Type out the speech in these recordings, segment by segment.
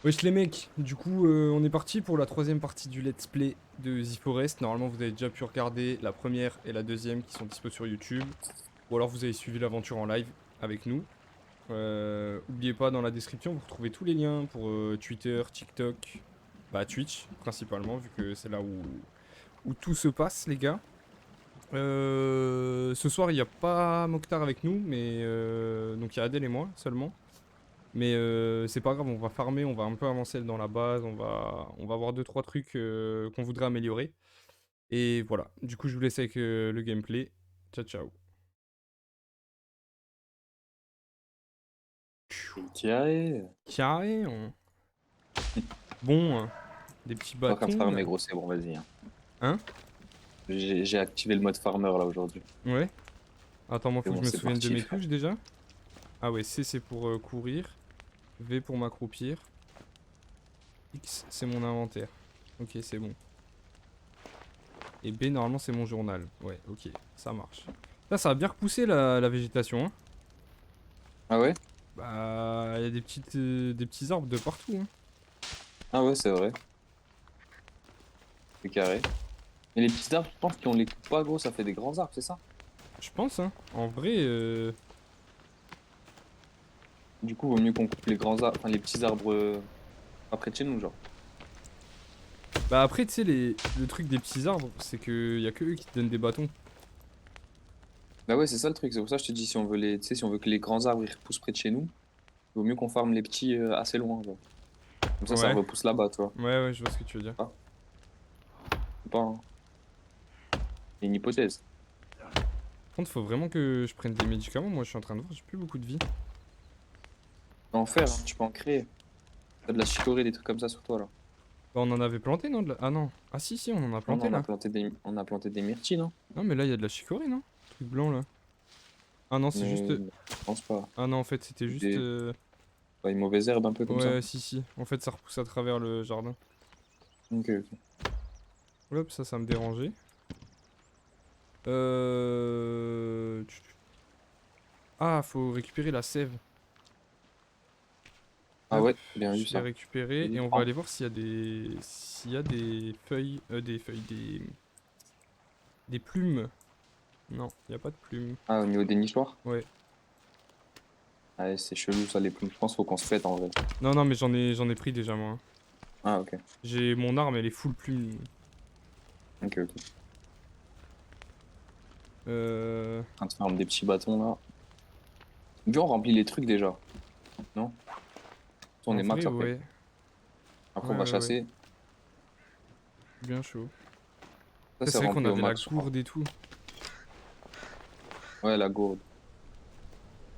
Wesh les mecs, du coup on est parti pour la troisième partie du let's play de The Forest. Normalement vous avez déjà pu regarder la première et la deuxième qui sont dispo sur YouTube. Ou alors vous avez suivi l'aventure en live avec nous. Oubliez pas dans la description vous retrouvez tous les liens pour Twitter, TikTok, bah Twitch principalement vu que c'est là où tout se passe les gars. Ce soir il n'y a pas Mokhtar avec nous mais donc il y a Adèle et moi seulement. Mais c'est pas grave, on va farmer, on va un peu avancer dans la base, on va voir deux trois trucs qu'on voudrait améliorer. Et voilà, du coup je vous laisse avec le gameplay. Ciao ciao. Carré. Carré, bon, des petits Pas en train de bâtons farmer, là. gros, c'est bon, vas-y, hein. Hein? J'ai activé le mode farmer là aujourd'hui. Ouais. Attends, moi C'est faut que bon, je me c'est souvienne de parti, mes frère. touches déjà. Ah ouais, C c'est pour courir, V pour m'accroupir, X c'est mon inventaire. Ok, c'est bon. Et B normalement c'est mon journal. Ouais, ok, ça marche. Là ça a bien repoussé la végétation, hein. Ah ouais? Bah, il y a des petits arbres de partout, hein. Ah ouais, c'est vrai. C'est carré. Et les petits arbres, je pense qu'on les coupe pas, gros, ça fait des grands arbres, c'est ça? Je pense, hein. En vrai, Du coup, vaut mieux qu'on coupe les grands arbres, enfin les petits arbres pas près de chez nous, genre. bah après, tu sais, le truc des petits arbres, c'est que y a que eux qui te donnent des bâtons. Bah ouais, c'est ça le truc, c'est pour ça que je te dis, si on veut tu sais, si on veut que les grands arbres ils repoussent près de chez nous, vaut mieux qu'on farme les petits assez loin, genre. Comme ça Ouais, repousse là-bas, tu vois. ouais, ouais, je vois ce que tu veux dire. Ah, c'est pas une hypothèse. Par contre, faut vraiment que je prenne des médicaments. Moi, je suis en train de voir, j'ai plus beaucoup de vie. Tu peux en faire, hein, tu peux en créer. T'as de la chicorée, des trucs comme ça sur toi, là. Bah, on en avait planté, non Ah non. Ah si, si, on en a Non, non, planté là. on a planté des myrtilles, non? Non, mais là, il y a de la chicorée, non? Truc blanc là. Ah non, c'est juste. Mais je pense pas. Ah non, en fait, c'était juste. Des, pas une mauvaise herbe un peu comme ça. Ouais, si, si. En fait, ça repousse à travers le jardin. Ok, ok. Hop, ça me dérangeait. Ah, faut récupérer la sève. Ah Hop, ouais, bien vu je l'ai ça. récupéré Vas-y, et on va prends. aller voir s'il y a des feuilles, des plumes. Non, il y a pas de plumes. Ah, au niveau des nichoirs? Ouais. Ah, ouais, c'est chelou ça, les plumes. Je pense qu'il faut qu'on se pète en vrai. Non, non, mais j'en ai pris déjà moi, hein. Ah, ok. J'ai mon arme, elle est full plume. Ok, ok. Euh... En train de faire des petits bâtons là. Viens, on remplit les trucs déjà. Non? On En est max vrai, après. ouais. Après, Ouais, on va ouais, ouais. chasser. Bien chaud. Ça, Ça, c'est c'est vrai qu'on rempli au avait la max, je crois. gourde et tout. Ouais, la gourde.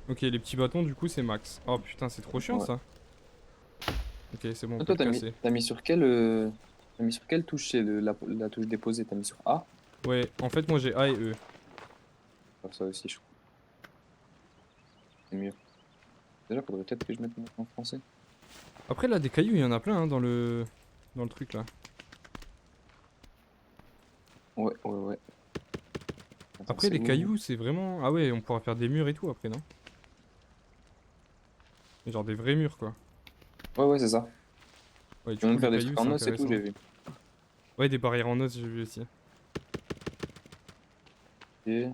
Ok, les petits bâtons, du coup, c'est max. Oh putain, c'est trop chiant Ouais. ça. Ok, c'est bon, on Ah, peut toi, le casser. t'as mis sur t'as mis sur quelle touche c'est la touche déposée? T'as mis sur A? Ouais, en fait, moi j'ai A et E. Faire ça aussi, je crois. C'est mieux. Déjà, faudrait peut-être que je mette en français. Après, là, des cailloux, il y en a plein hein, dans le truc là. Ouais, ouais, ouais. Attends, Après, c'est les où? cailloux, c'est vraiment. Ah ouais, on pourra faire des murs et tout après, non? Genre des vrais murs, quoi. Ouais, ouais, c'est ça. Ouais, Tu du peux coup, même les faire des cailloux, trucs en c'est os et tout, intéressant. j'ai vu. Ouais, des barrières en os, j'ai vu aussi. Ok.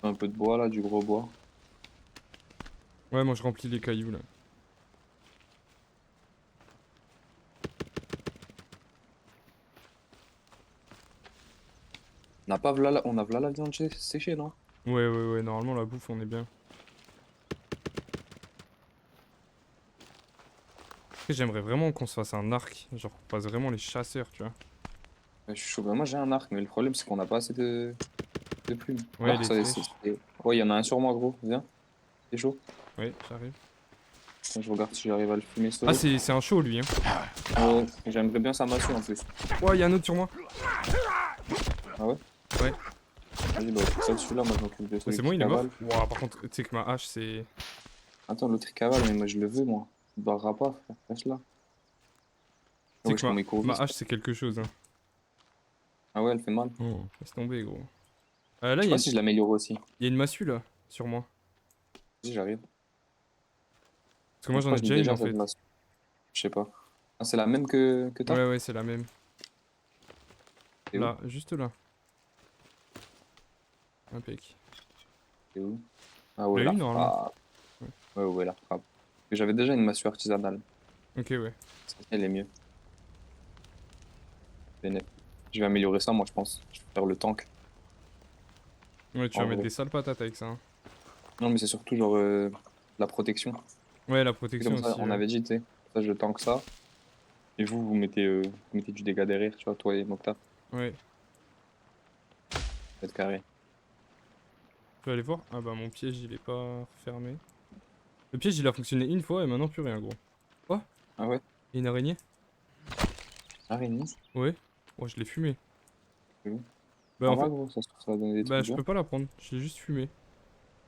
Un peu de bois là, du gros bois. Ouais, moi je remplis les cailloux là. On a v'là la viande séchée, non? Ouais, ouais, ouais, normalement, la bouffe, on est bien. Après, j'aimerais vraiment qu'on se fasse un arc. Genre, qu'on fasse vraiment les chasseurs, tu vois. Ouais, je suis chaud. Bah, moi, j'ai un arc, mais le problème, c'est qu'on n'a pas assez de plumes. Ouais, Ah, les ça, flèches. ouais, il y en a un sur moi, gros. Viens, c'est chaud. Ouais, j'arrive. Je regarde si j'arrive à le fumer, ce Ah, truc. c'est un show lui, hein. Ouais, j'aimerais bien sa massue en plus. Ouais, y a un autre sur moi. Ah ouais? Ouais. Vas-y, bah, ça, celui-là, moi, je m'occupe de Ouais, c'est celui bon, qui il est mort. cavale. Ouah, par contre, tu sais que ma hache, c'est. Attends, l'autre, il cavale, mais moi, je le veux, moi. Il barrera pas, frère. Reste là. Ah Tu sais ouais, que je comment il court ma vite. hache, c'est quelque chose, hein. Ah ouais, elle fait mal. Oh, laisse tomber, gros. Là, Je sais il y a pas une... si je l'améliore aussi. y a une massue, là, sur moi. Vas-y, j'arrive. que moi Donc, je j'en crois ai que je l'ai déjà une déjà en cette fait. masse. Je sais pas. Ah, c'est la même que t'as? Ouais, ouais, c'est la même. C'est où? Là, juste là. Impec. C'est où? Ah Tu ouais, l'as la eu normalement. frappe. Ouais. Ouais, ouais, la frappe. Et j'avais déjà une massue artisanale. Ok, ouais. Elle est mieux. Bénéf. Je vais améliorer ça, moi, je pense. Je vais faire le tank, Ouais, tu vas en mettre vrai. des sales patates avec ça, hein. Non, mais c'est surtout genre la protection. Ouais, la C'est protection comme ça, aussi, on ouais. avait dit, tu sais. Ça, je tank ça. Et vous mettez du dégât derrière, tu vois, toi et Mokhtar. Ouais. Mètre carré. Tu vas aller voir? Ah bah mon piège il est pas fermé. Le piège il a fonctionné une fois et maintenant plus rien gros. Quoi? Ah ouais? Et une araignée? Araignée? Ouais. Oh je l'ai fumé. C'est où? Bah En en bas, fait, gros, ça va donner des bah trucs je bien. peux pas la prendre. Je l'ai juste fumé.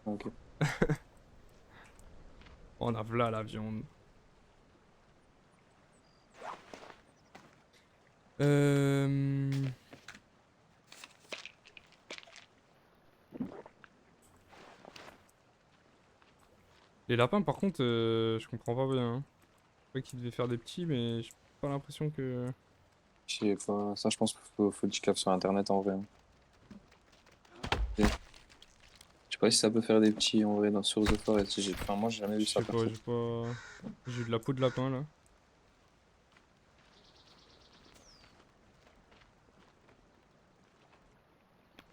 Ah, ok. Oh, on a v'là la viande. Euh... Les lapins par contre, je comprends pas bien, hein. Je croyais qu'ils devaient faire des petits mais j'ai pas l'impression que... Je sais pas. Ça, je pense qu'il faut du caf sur Internet, en vrai, hein. Et je sais pas si ça peut faire des petits, en vrai, sur The Forest. Enfin, moi, j'ai jamais vu Je ça sais pas, perso. j'ai pas... J'ai eu de la peau de lapin là.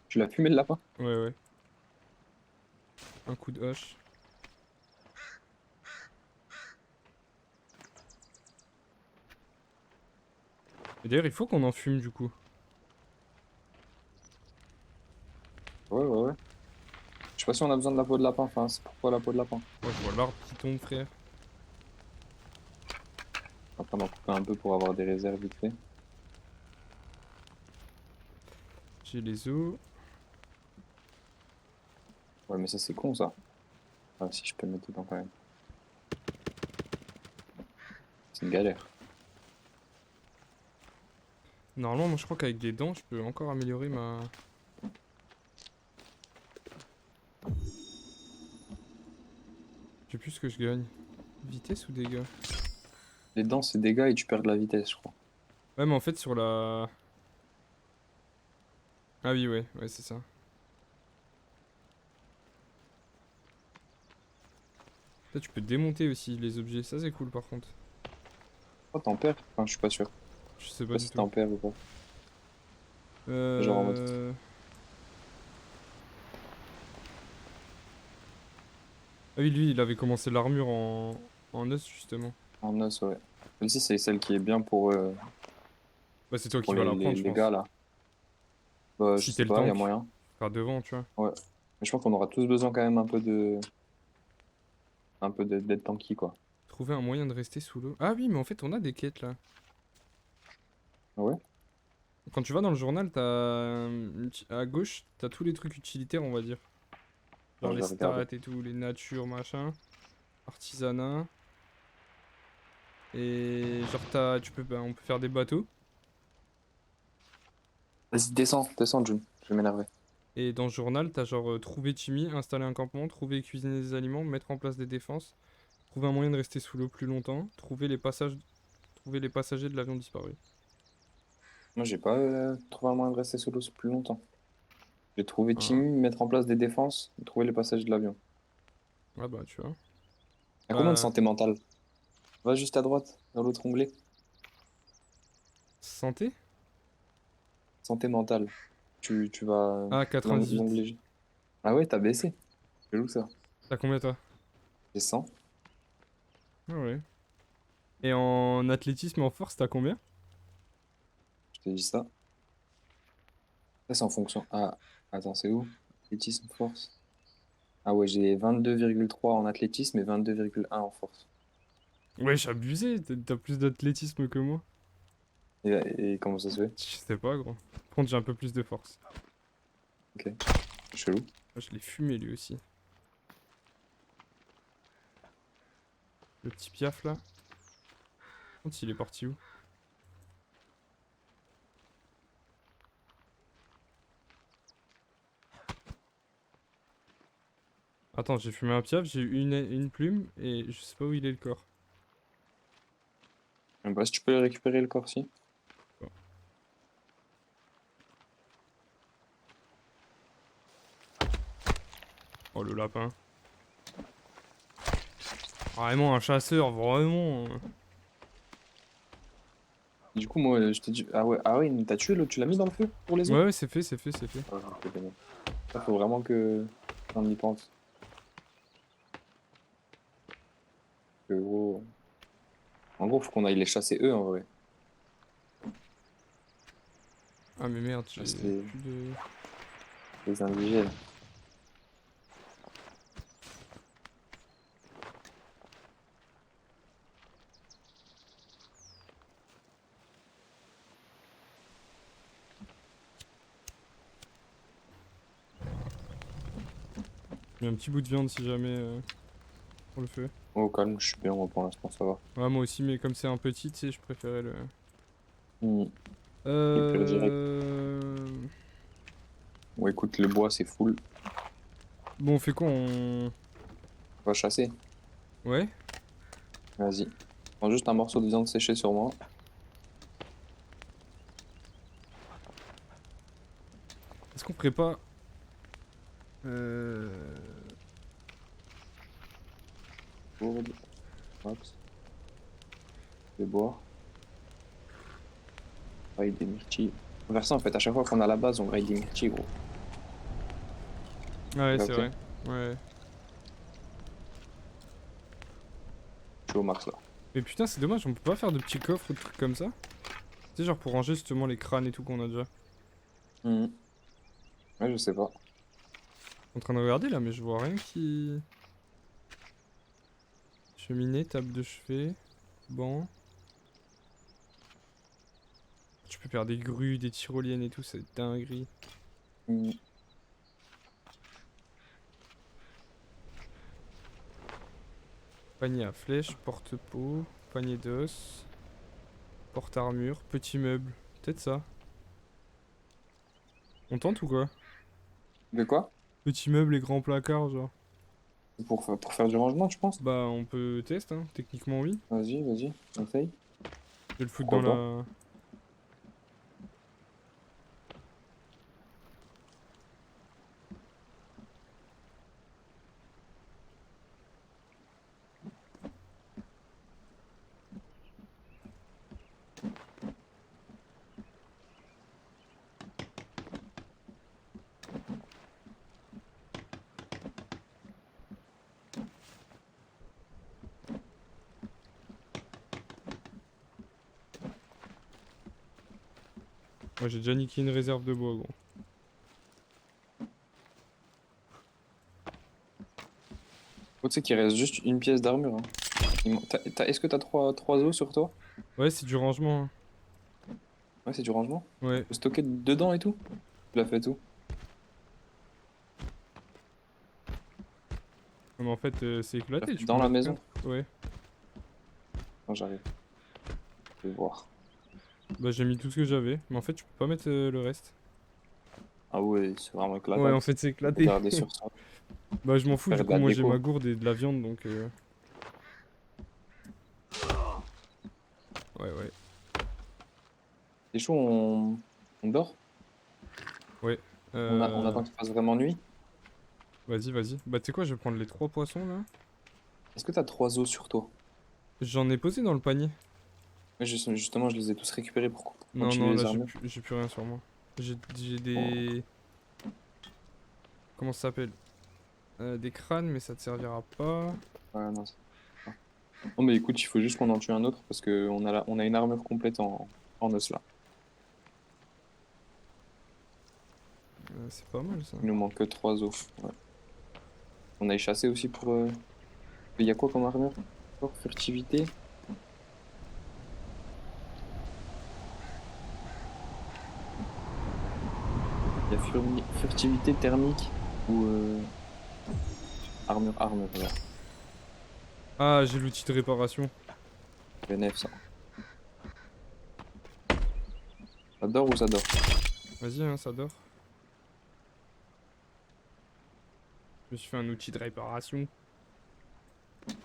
Tu l'as fumé, le lapin? Ouais ouais. Un coup de hache. Et d'ailleurs il faut qu'on en fume du coup. Ouais, ouais, ouais. Je sais pas si on a besoin de la peau de lapin. Enfin, c'est pourquoi la peau de lapin. Oh je vois l'arbre qui tombe frère. Après, on en couper un peu pour avoir des réserves vite fait. J'ai les os. Ouais, mais ça, c'est con, ça. Ah, si je peux le mettre dedans, quand même. C'est une galère. Normalement, moi je crois qu'avec des dents, je peux encore améliorer ma... Je sais plus ce que je gagne. Vitesse ou dégâts? Les dents, c'est dégâts et tu perds de la vitesse, je crois. Ouais, mais en fait, sur la... Ah oui, ouais, ouais, c'est ça. Là, tu peux démonter aussi les objets. Ça, c'est cool, par contre. Oh, t'en perds? Enfin, je suis pas sûr. Je sais Je sais pas pas du si tout. t'en perds ou pas. Genre en mode Euh... Ah oui, lui, il avait commencé l'armure en os, justement. en os, ouais. Celle-ci, c'est celle qui est bien Bah, c'est toi pour qui vas la prendre, je les gars, pense. là. Bah, je Si t'es sais le pas, il y a tank, moyen. tu seras devant, tu vois. Ouais. Mais je pense qu'on aura tous besoin quand même d'être tanky, quoi. Trouver un moyen de rester sous l'eau. Ah oui, mais en fait, on a des quêtes, là. Ah ouais? Quand tu vas dans le journal, t'as... À gauche, t'as tous les trucs utilitaires, on va dire. Attends, Genre je les vais regarder. stats et tout, les natures, machin. Artisanat. Et genre tu peux, bah, on peut faire des bateaux. Vas-y, descends, descends, June. Je vais m'énerver. Et dans ce journal, t'as genre trouver Timmy, installer un campement, trouver et cuisiner des aliments, mettre en place des défenses, trouver un moyen de rester sous l'eau plus longtemps, trouver les passagers de l'avion disparu. Moi, j'ai pas trouvé un moyen de rester sous l'eau plus longtemps. J'ai trouvé Ah, Timmy, mettre en place des défenses, et trouver les passages de l'avion. ah bah tu vois. À combien de Bah, santé mentale? Va juste à droite, dans l'autre onglet. santé? Santé mentale. Tu vas. Ah, 98. L'onglet. Ah ouais, t'as baissé. C'est où ça? T'as combien toi? J'ai 100. Ah ouais. Et en athlétisme et en force, t'as combien? Je t'ai dit ça. Ça, c'est en fonction. Ah, attends, c'est où? Athlétisme, force. Ah ouais, j'ai 22,3 en athlétisme et 22,1 en force. Ouais, j'ai abusé, t'as plus d'athlétisme que moi. Et comment ça se fait? Je sais pas, gros. Par contre, j'ai un peu plus de force. Ok, chelou. Ah, je l'ai fumé lui aussi. Le petit piaf là. Par contre, il est parti où? Attends, j'ai fumé un piaf, j'ai eu une plume et je sais pas où il est le corps. Bah, si tu peux récupérer le corps, si. Oh le lapin. Vraiment un chasseur, vraiment. Du coup, moi, je t'ai dit. Ah ouais, t'as tué l'autre, tu l'as mis dans le feu pour les Ouais, autres? ouais, c'est fait, c'est fait, c'est fait. Ah, c'est bien. Ça, faut vraiment que on y pense. Que, gros... En gros, faut qu'on aille les chasser eux en vrai. Ah mais merde, j'ai Chasser plus de... les indigènes. J'ai un petit bout de viande si jamais pour le feu. Oh, au calme, je suis bien, moi, pour l'instant, ça va. Ouais, moi aussi, mais comme c'est un petit, tu sais, je préférais le... Hmm. Récupérer direct. Euh... Bon, écoute, le bois, c'est full. Bon, on fait quoi? On... On va chasser. Ouais? Vas-y. Prends juste un morceau de viande séchée sur moi. Est-ce qu'on ferait pas... Euh... Gourde. Max. Je vais boire. Graille des myrtilles. On va faire ça en fait, à chaque fois qu'on a la base, on graille des myrtilles, gros. Ouais, T'as c'est capté? vrai. Ouais. Je suis au max là. Mais putain, c'est dommage, on peut pas faire de petits coffres ou de trucs comme ça? Tu sais, genre pour ranger justement les crânes et tout qu'on a déjà. Hmm. Ouais, je sais pas. En train de regarder là, mais je vois rien qui... Cheminée, table de chevet, banc. Tu peux faire des grues, des tyroliennes et tout, c'est dinguerie. Hmm. Panier à flèches, porte-peau, panier d'os, porte-armure, petit meuble. Peut-être ça. On tente ou quoi? De quoi? Petit meuble et grand placard, genre. Pour faire du rangement, tu penses? Bah, on peut tester, hein. Techniquement, oui. Vas-y, vas-y, essaye. Je vais le foutre Pourquoi dans pas? la... Moi, j'ai déjà niqué une réserve de bois, gros. Faut, tu sais qu'il reste juste une pièce d'armure, hein. Est-ce que t'as trois os sur toi? Ouais, c'est du rangement, hein. Ouais, c'est du rangement. Ouais. Faut stocker dedans et tout? Tu l'as fait tout? Mais en fait, c'est Tu l'as éclaté, fait tu peux dans la mettre plein maison? de... Ouais. Quand j'arrive. Je vais voir. Bah, j'ai mis tout ce que j'avais. Mais en fait, tu peux pas mettre le reste. Ah ouais, c'est vraiment Ouais, en éclatable. fait, c'est Faut éclaté. garder sur ça. Bah, je m'en fous, Faire du de coup, la moi, j'ai ma déco. gourde et de la viande, donc... Ouais, ouais. C'est chaud, on dort? Ouais. On attend qu'il fasse vraiment nuit? Vas-y, vas-y. Bah, tu sais quoi, je vais prendre les 3 poissons, là. Est-ce que t'as trois os sur toi? J'en ai posé dans le panier. Ouais, justement, je les ai tous récupérés pour Non, continuer non, les là, armures. j'ai plus rien sur moi. J'ai Bon, des... Comment ça s'appelle? Des crânes, mais ça te servira pas. ouais, non, non, mais écoute, il faut juste qu'on en tue un autre parce que on a une armure complète en os là. C'est pas mal, ça. Il nous manque que trois os. Ouais. On a chassé aussi pour. Il y a quoi comme armure? Encore furtivité. Il y a furtivité thermique ou armure, voilà. Ah, j'ai l'outil de réparation. BNF ça. Ça dort ou ça dort? Vas-y, hein, ça dort. Je me suis fait un outil de réparation.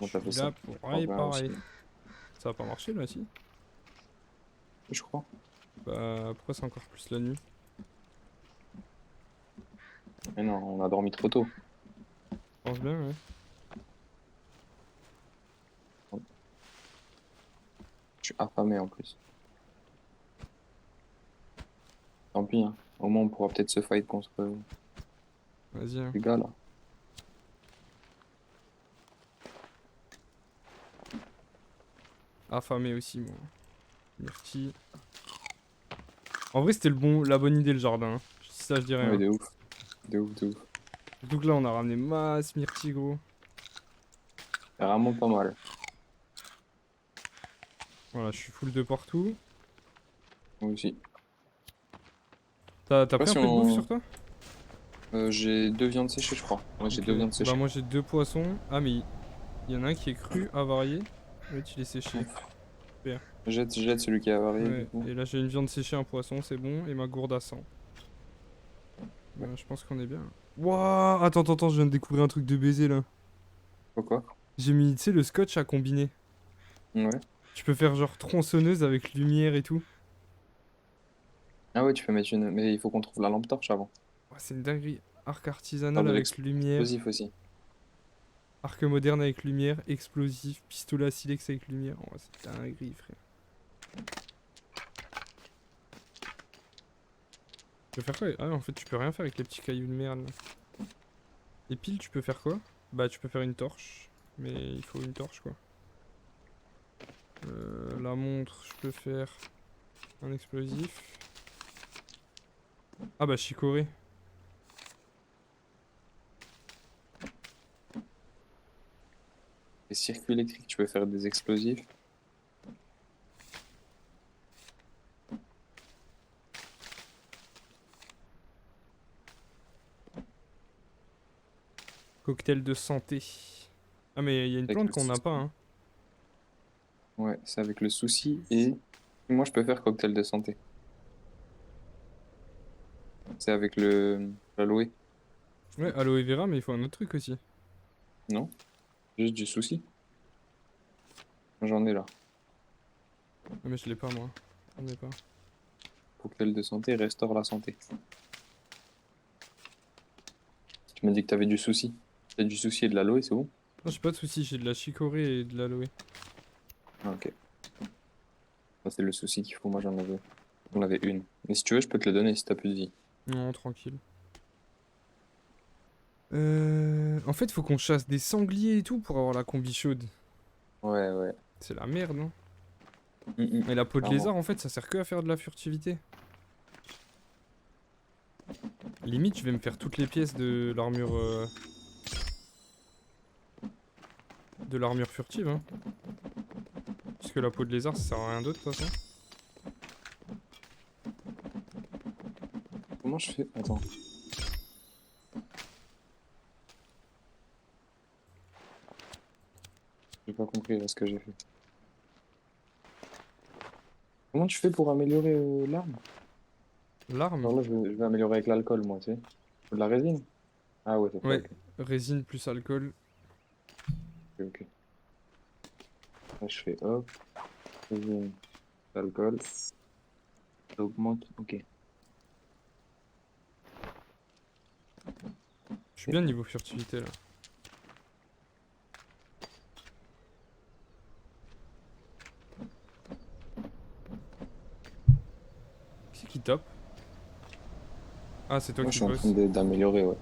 Bon, Je t'as fait suis ça. là pour En vrai, aussi, réparer. Ça va pas marcher là, si? je crois. Bah, après, c'est encore plus la nuit. Mais non, on a dormi trop tôt. Je pense bien, ouais. Je suis affamé en plus. Tant pis, hein. Au moins, on pourra peut-être se fight contre Vas-y, hein. les gars là. Affamé aussi, moi. Myrtille. En vrai, c'était la bonne idée, le jardin, hein. Ça, je dirais, Ouais, hein. de ouf. De ouf, de ouf. Surtout que là, on a ramené masse myrtille, gros. C'est vraiment pas mal. Voilà, je suis full de partout. Moi aussi. T'as Je sais pas pris un si peu de bouffe on. sur toi? J'ai 2 viandes séchées, je crois. Ouais, j'ai Ok. 2 viandes Bah, séchées. moi, j'ai 2 poissons. Ah, mais il y en a un qui est cru, avarié. L'autre, il est séché. Super. Jette celui qui est avarié, du Ouais, coup. et là, j'ai une viande séchée, un poisson, c'est bon. Et ma gourde à 100. Ouais. Je pense qu'on est bien. Wouah! Attends, je viens de découvrir un truc de baiser, là. Pourquoi? J'ai mis, tu sais, le scotch à combiner. Ouais. Tu peux faire genre tronçonneuse avec lumière et tout. Ah ouais, tu peux mettre une. Mais il faut qu'on trouve la lampe torche avant. Ouais, c'est une dinguerie. Arc Faire artisanal de avec lumière. l'explosif aussi. Arc moderne avec lumière. Explosif. Pistolet à silex avec lumière. Oh, c'est dinguerie, frère. Tu peux faire quoi? Ah, en fait, tu peux rien faire avec les petits cailloux de merde, là. Et pile, tu peux faire quoi? Bah, tu peux faire une torche. Mais il faut une torche, quoi. La montre, je peux faire un explosif. Ah bah, chicorée. Les circuits électriques, tu peux faire des explosifs. Cocktail de santé. Ah, mais il y a une Avec plante le qu'on n'a souci. pas, hein. Ouais, c'est avec le souci. Et moi, je peux faire cocktail de santé. C'est avec le l'aloe. Ouais, aloe vera, mais il faut un autre truc aussi. Non? Juste du souci. J'en ai là. Ah, mais je l'ai pas, moi. J'en ai pas. Cocktail de santé restaure la santé. Tu m'as dit que t'avais du souci. T'as du souci et de l'aloe, c'est bon? Non, j'ai pas de soucis, j'ai de la chicorée et de l'aloe. Ah, ok. Ça, c'est le souci qu'il faut. Moi, j'en avais une. Mais si tu veux, je peux te le donner si t'as plus de vie. Non, tranquille. En fait, faut qu'on chasse des sangliers et tout pour avoir la combi chaude. Ouais, ouais. C'est la merde, hein. Mm, Et la peau de clairement. lézard, en fait, ça sert que à faire de la furtivité. Limite, je vais me faire toutes les pièces de l'armure furtive, hein. Parce que la peau de lézard, ça sert à rien d'autre, de toute façon. Comment je fais? Attends. J'ai pas compris là, ce que j'ai fait. Comment tu fais pour améliorer l'arme? L'arme? Alors là, je vais améliorer avec l'alcool, moi, tu sais. Faut de la résine? Ah ouais, c'est ça, Ouais, ok. résine plus alcool. Ok, ok. Là, je fais hop, résine, alcool, ça augmente, ok. Je suis bien niveau furtivité, là. Qui c'est qui tape? Ah, c'est toi Moi, je qui suis en train bosse. d'améliorer, ouais.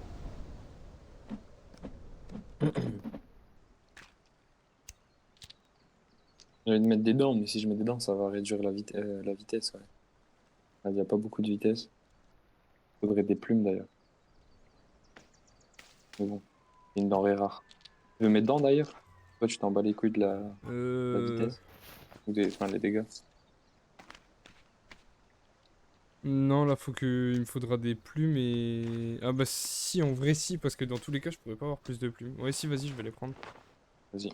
J'ai envie de mettre des dents, mais si je mets des dents, ça va réduire la vitesse, ouais. Il n'y a pas beaucoup de vitesse. Faudrait des plumes, d'ailleurs. Mais bon, c'est une denrée rare. Tu veux mes dents, d'ailleurs? Toi, tu t'en bats les couilles de la Euh... vitesse. Enfin, les dégâts. Non, là, il me faudra des plumes et... Ah bah si, en vrai si, parce que dans tous les cas, je pourrais pas avoir plus de plumes. Ouais, si, vas-y, je vais les prendre. Vas-y.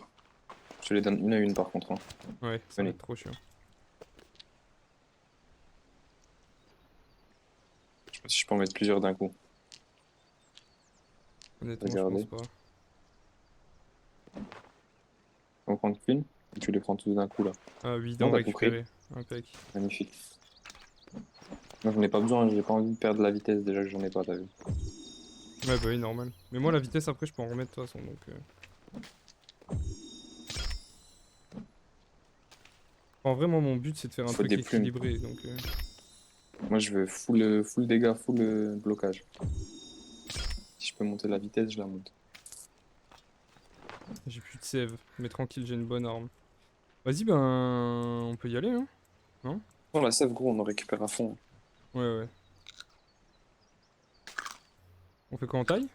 Je te les donne une à une, par contre, hein. Ouais, ça va Venez. être trop chiant. Je sais pas si je peux en mettre plusieurs d'un coup. Honnêtement, Vas-y, je pense regardez. pas. On va prendre qu'une. Et tu les prends tous d'un coup là. Ah, 8 Non, dents t'as tout pris. récupérées. Impec. Magnifique. Moi, j'en ai pas besoin, j'ai pas envie de perdre la vitesse déjà que j'en ai pas, t'as vu. Ouais, bah oui, normal. Mais moi, la vitesse, après, je peux en remettre de toute façon, donc... En vrai, moi, mon but, c'est de faire Il un faut truc des plumes. équilibré, donc... Moi, je veux full dégâts, full blocage. Si je peux monter la vitesse, je la monte. J'ai plus de save. Mais tranquille, j'ai une bonne arme. Vas-y, ben... On peut y aller, hein? Non? Non, la sève, gros, on en récupère à fond. Ouais, ouais. On fait quoi en taille?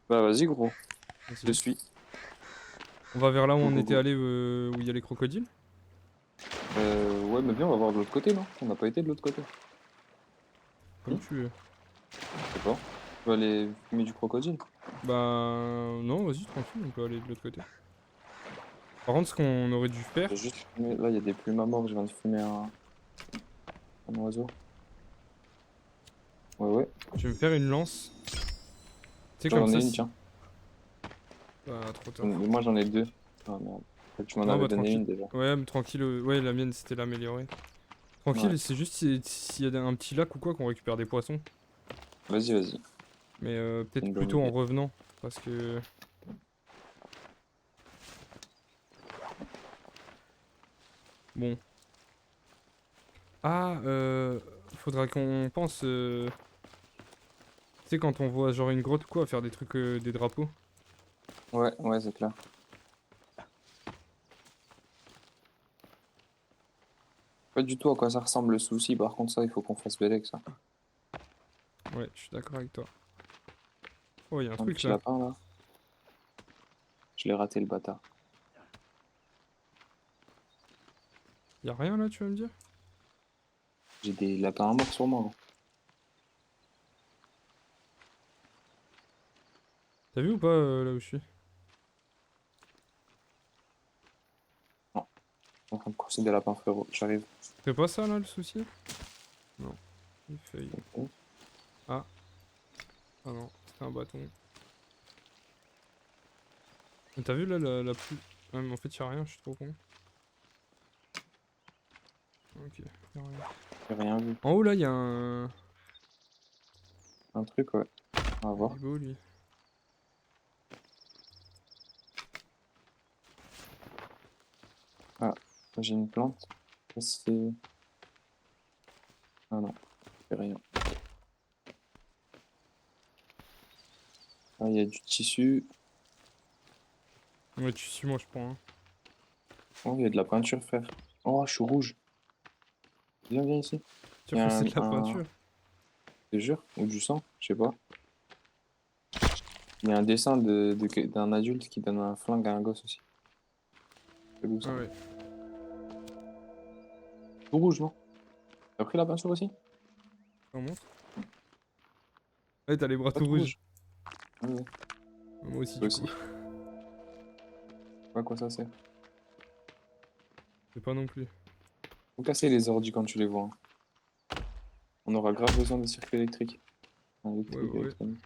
Bah, vas-y, gros. Je Vas-y. suis. On va vers là où Go, on go, était go. allé, où il y a les crocodiles? Ouais, mais viens, on va voir de l'autre côté, non? On n'a pas été de l'autre côté. Comme tu veux. Je sais pas. On va aller fumer du crocodile. Bah... Non, vas-y, tranquille, on peut aller de l'autre côté. Par contre, ce qu'on aurait dû faire... J'ai juste fumé. Là, il y a des plumes à mort, je viens de fumer un oiseau. Ouais, ouais. Je vais me faire une lance. Tu sais, comme J'en ai ça, une, si... tiens. Bah, trop tard. Moi, j'en ai deux. Ah merde. Tu m'en Non, avais bah, donné tranquille. une déjà. Ouais, mais tranquille. Ouais, la mienne, c'était l'améliorée. Ouais. Tranquille, c'est juste s'il y a un petit lac ou quoi qu'on récupère des poissons. Vas-y, vas-y. Mais C'est peut-être une bonne plutôt en idée. revenant. Parce que... Bon. Ah, faudra qu'on pense... Tu sais, quand on voit genre une grotte ou quoi, à faire des trucs, des drapeaux. Ouais, ouais, c'est clair. Pas du tout à quoi ça ressemble le souci, par contre, ça, il faut qu'on fasse belle avec ça. Ouais, je suis d'accord avec toi. Oh, il y a un Un truc petit là. lapin, là. Je l'ai raté, le bâtard. Y a rien là, tu vas me dire? J'ai des lapins à mort sur moi, là. T'as vu ou pas là où je suis? Non, je suis en train de courser des lapins, frérot. J'arrive. C'est pas ça là le souci? Non. Une feuille. Ok. Ah. Ah non, c'était un bâton. Mais t'as vu là la pluie? Ah, mais en fait y'a rien, je suis trop con. Ok, y'a rien. J'ai rien vu. En haut là y'a un... Un truc, ouais. On va Il voir. est beau lui. Ah, j'ai une plante. Ça, c'est... Ah non, c'est rien. Ah, il y a du tissu. Ouais, tu suis moi je prends. Hein. Oh, il y a de la peinture, frère. Oh, je suis rouge. Viens, viens ici. Tu Il y a vois, c'est de la peinture. je te jure, ou du sang, je sais pas. Il y a un dessin d'un adulte qui donne un flingue à un gosse aussi. C'est où ça? Ah ouais. Tout rouge, non? T'as pris la peinture aussi? On montre. Ouais, t'as les bras Pas tout tout rouges. rouge. Ah ouais, Moi aussi toi du coup. aussi. Pas à quoi ça sert. C'est pas non plus. Faut casser les ordis quand tu les vois. Hein. On aura grave besoin de circuits électriques. Enfin, Ouais, électriques, ouais, ouais. électroniques.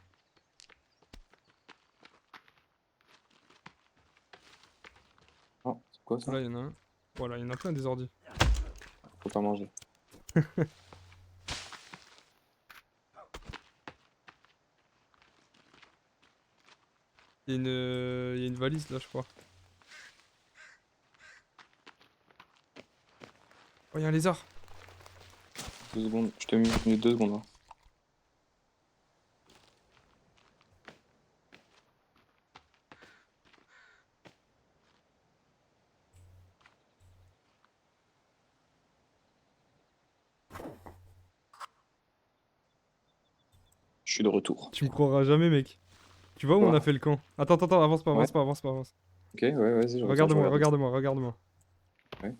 Oh, c'est quoi ça? Là y'en a un. Voilà, y'en a plein des ordi. Faut pas manger. Y a une valise là je crois. Oh y'a un lézard. 2 secondes, je te mets 2 secondes. Hein. Je suis de retour. Tu me croiras jamais mec. Tu vois où on Quoi? a fait le camp? Attends, attends, attends, avance pas, Ouais, avance pas, avance pas, avance. ok, ouais, vas-y, je Regarde-moi, regarde. regarde-moi, regarde-moi. Ouais.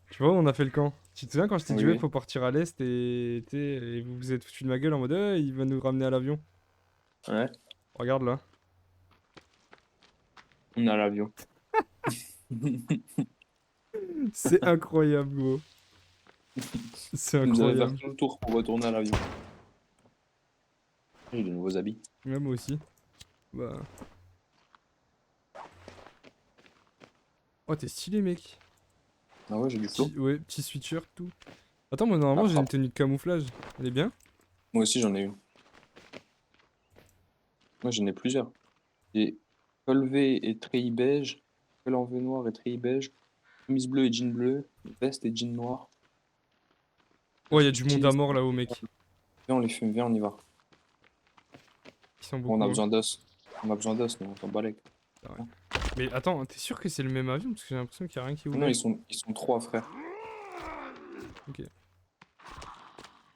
Tu vois où on a fait le camp? Tu te souviens quand je t'ai dit Oui, ouais oui. faut partir à l'est et vous vous êtes foutu de ma gueule en mode il va nous ramener à l'avion. Ouais. Regarde là. On a l'avion. C'est incroyable gros. C'est Nous allons faire incroyable. tout le tour pour retourner à l'avion. J'ai de nouveaux habits. Ouais, moi aussi. Bah. Oh, t'es stylé, mec. Ah ouais, j'ai du flow. Ouais, petit switcher, tout. Attends, moi, normalement, j'ai une Attrape. tenue de camouflage. Elle est bien? Moi aussi, j'en ai une. Moi, j'en ai plusieurs. J'ai col V et treillis beige, col en V noir et treillis beige, chemise bleue et jean bleu, veste et jean noir. Oh, Je y a suis du monde stylé, à ça. mort là-haut, mec. Viens, on les fume, viens, on y va. Ils sont On a beaucoup, hein. besoin d'os. On a besoin d'os, nous, on s'en bat les couilles. Ah ouais. Mais attends, t'es sûr que c'est le même avion? Parce que j'ai l'impression qu'il y a rien qui est Non, ouvert. ils sont trois, frère. Ok.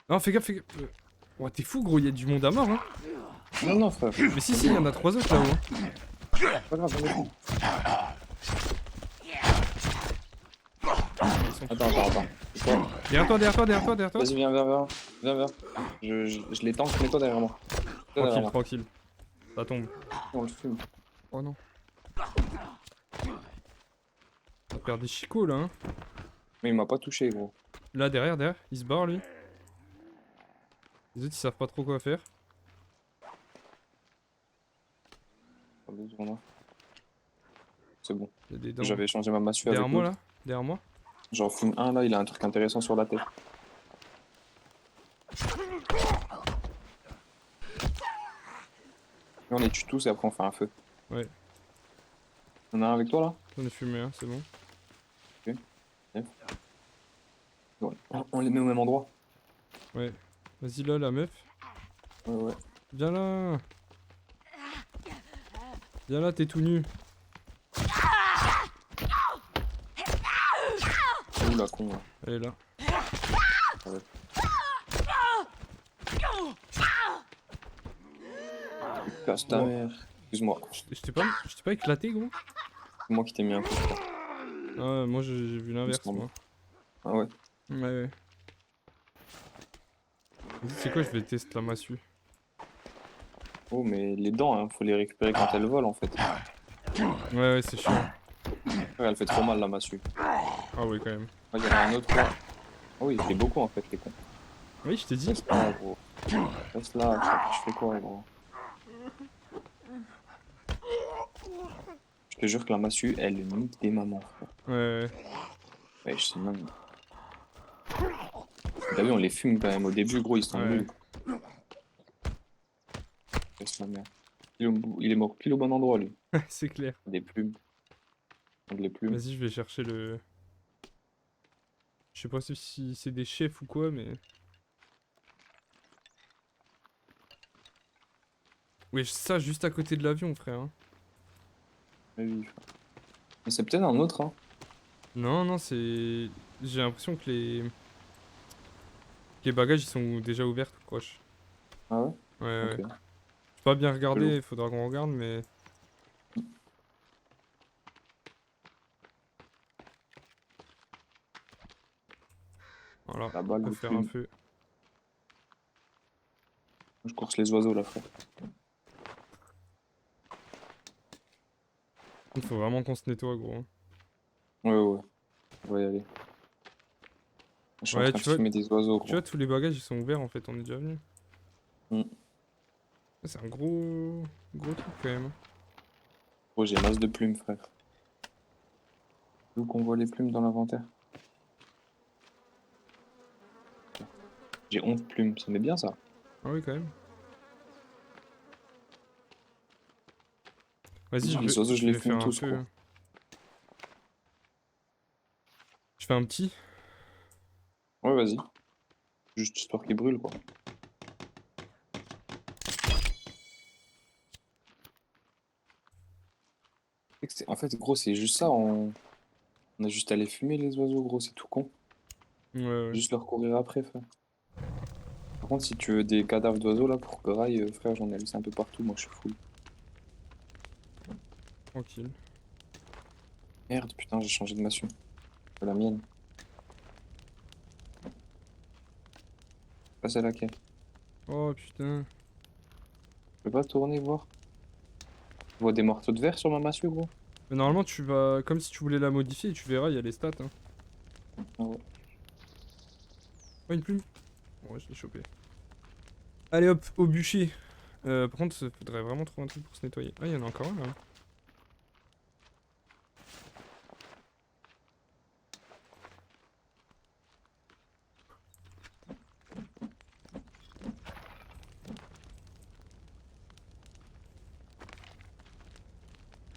Non, fais gaffe, fais gaffe. Oh, t'es fou, gros, y a du monde à mort, hein. Non, non, frère. Mais si, y en a 3 autres là-haut, hein. Pas grave, vas-y. Attends. C'est quoi? Derrière toi, derrière toi, derrière toi, derrière toi. Vas-y, viens. Je les tank, mets-toi derrière moi. Mets-toi derrière Tranquille, moi. tranquille. Ça tombe. On le fume. Oh non. On va perdre des chicots là, hein. Mais il m'a pas touché, gros. Là, derrière, il se barre lui. Les autres, ils savent pas trop quoi faire. Pas besoin, là. C'est bon. Il y a des dents. J'avais changé ma massue Derrière avec moi l'autre. là, derrière moi. J'en fume un là, il a un truc intéressant sur la tête. Et on les tue tous et après on fait un feu. Ouais, On a un avec toi là? j'en ai fumé un, c'est bon. Ouais. On les met au même endroit. Ouais. Vas-y là, la meuf. Ouais. Viens là. Viens là, t'es tout nu. Ouh la con là. Elle est là. Casse ta Bon. mère. Excuse-moi. Je t'ai pas éclaté, gros? C'est moi qui t'ai mis un coup. Je crois. Ah ouais, moi j'ai vu l'inverse, semble. moi. Ah ouais. Ouais. Vas-y, c'est quoi, je vais tester la massue. Oh mais les dents, hein, faut les récupérer quand elles volent en fait. Ouais, c'est chiant. Ouais, elle fait trop mal la massue. Ah oui, quand même. Ah, il y en a un autre là. Ah oui, il fait beaucoup en fait les cons. Oui, je t'ai dit. Reste là gros. Reste là, je fais quoi gros? Je te jure que la massue, elle nique des mamans, frère. Ouais. Ouais, je sais même. T'as vu, on les fume quand même. Au début, gros, ils sont Ouais. nuls. Laisse la merde. Il est mort pile au bon endroit, lui. C'est clair. Des plumes. Les plumes. Vas-y, je vais chercher le... Je sais pas si c'est des chefs ou quoi, mais... Oui, ça, juste à côté de l'avion, frère. Hein. Oui. Mais c'est peut-être un autre, hein. Non, non, c'est... J'ai l'impression que les bagages, ils sont déjà ouverts tout proche. Ah ouais? Ouais. Ok. J'ai pas bien regardé, Chelou. il faudra qu'on regarde, mais... Voilà, La on balle peut de faire un plume. feu. Je course les oiseaux, là, frère. Il faut vraiment qu'on se nettoie, gros. Hein. Ouais. On va y aller. Je suis en Ouais, train de fumer des oiseaux, tu vois, gros. tous les bagages, ils sont ouverts, en fait, on est déjà venu. Hmm. C'est un gros truc, quand même. Hein. Gros, j'ai masse de plumes, frère. D'où qu'on voit les plumes dans l'inventaire? J'ai 11 plumes, ça met bien, ça. Ah oui, quand même. Vas-y, Les oiseaux, je je les vais faire fume un tous, feu. gros. Hein. Je fais un petit. Ouais, vas-y. Juste histoire qu'ils brûlent, quoi. En fait, gros, c'est juste ça. On a juste à les fumer, les oiseaux, gros, c'est tout con. Ouais. Juste leur courir après, frère. Par contre, si tu veux des cadavres d'oiseaux, là, pour graille, frère, j'en ai laissé un peu partout, moi, je suis full. Tranquille. Merde, putain, j'ai changé de massue. C'est la mienne. Pas celle laquelle. Oh, putain. Je peux pas tourner, voir. Je vois des morceaux de verre sur ma massue, gros. Mais normalement, tu vas... Comme si tu voulais la modifier, tu verras, il y a les stats. Hein. Ah ouais. Oh, une plume. Ouais, je l'ai chopé. Allez hop, au bûcher. Par contre, il faudrait vraiment trouver un truc pour se nettoyer. Ah, il y en a encore un là.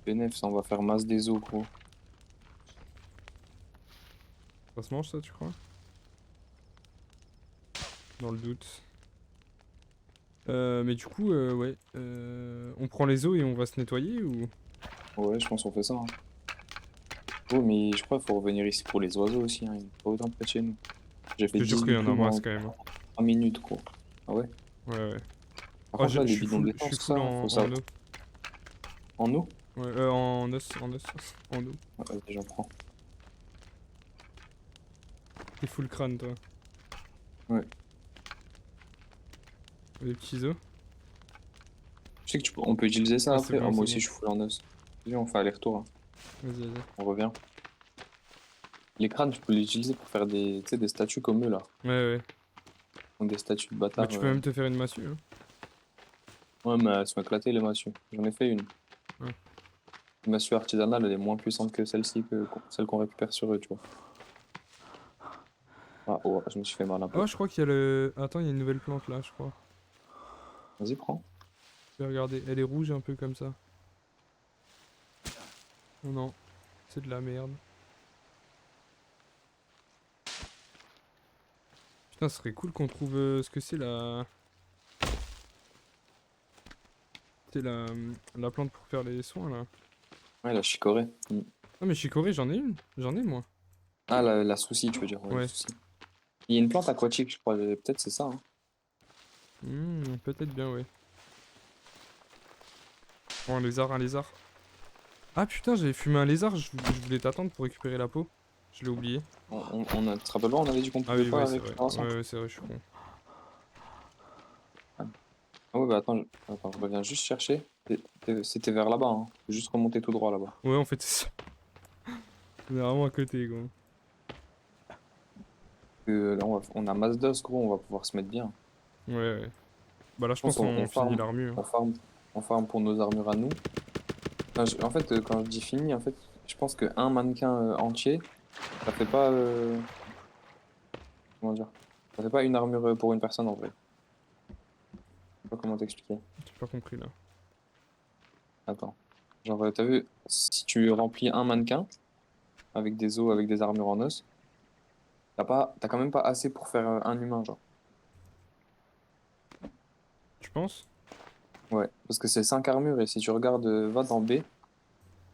Bénef, ça, on va faire masse des os, gros. Ça se mange ça, tu crois? Dans le doute. Mais du coup, ouais. On prend les os et on va se nettoyer ou? Ouais, je pense qu'on fait ça. Hein. Oh, mais je crois qu'il faut revenir ici pour les oiseaux aussi. Hein. Il n'y a pas autant près de chez nous. J'ai Je fait te jure qu'il 18 y en a tours masse en quand même, hein. 3 minutes, gros. Ah ouais? Ouais, ouais. Par Oh, contre, là, je les suis bidons full, je suis d'essence, full ça, faut ça. en eau. En eau? Ouais, en os, en eau. Ouais, vas-y, j'en prends. T'es full crâne, toi. Ouais. Les petits os. Tu sais que on peut utiliser ça Ah, c'est après? bon, Oh, moi c'est aussi, bon. je suis full en os. Viens, on fait aller-retour. Hein. Vas-y, vas-y. On revient. Les crânes, tu peux les utiliser pour faire des, tu sais, des statues comme eux, là. Ouais, ouais. Comme des statues de Bah, bâtards. tu peux même te faire une massue, hein. Ouais, mais elles sont éclatées, les massues. J'en ai fait une. Ouais. Une massue artisanale, elle est moins puissante que celle-ci, que celle qu'on récupère sur eux, tu vois. Ah, oh, je me suis fait mal un peu. Oh, je crois qu'il y a le. Attends, il y a une nouvelle plante là, je crois. Vas-y, prends. Je vais regarder. Elle est rouge un peu comme ça. Oh non, c'est de la merde. Putain, ce serait cool qu'on trouve ce que c'est la. C'est la plante pour faire les soins là. Ouais, la chicorée. Mm. Ah, mais chicorée, j'en ai une. J'en ai moi. Ah, la souci, tu veux dire. Ouais, la Ouais. souci. Il y a une plante aquatique, je crois. Peut-être c'est ça. Hein. Peut-être bien, ouais. Oh, un lézard, un lézard. Ah putain, j'avais fumé un lézard, je voulais t'attendre pour récupérer la peau. Je l'ai oublié. Tu te rappelles pas, on avait dit qu'on Ah pouvait oui, pas ouais, c'est avec vrai. ensemble. Ouais, ouais, c'est vrai, je suis con. Ah ouais, bah attends, attends, je reviens juste chercher. C'était vers là-bas, hein. Faut juste remonter tout droit là-bas. Ouais, en fait, c'est ça. On est vraiment à côté, gros. Là, on a masse d'os, gros, on va pouvoir se mettre bien. Ouais, ouais. Bah là, je Je pense pense qu'on qu'on finit farm, l'armure. on farm pour nos armures à nous. Enfin, en fait, quand je dis fini, en fait, je pense qu'un mannequin entier, ça fait pas. Comment dire? Ça fait pas une armure pour une personne en vrai. Je sais pas comment t'expliquer. J'ai pas compris là. Attends. Genre, t'as vu, si tu remplis un mannequin avec des os, avec des armures en os, t'as quand même pas assez pour faire un humain, genre. Tu penses? Ouais, parce que c'est 5 armures et si tu regardes, va dans B,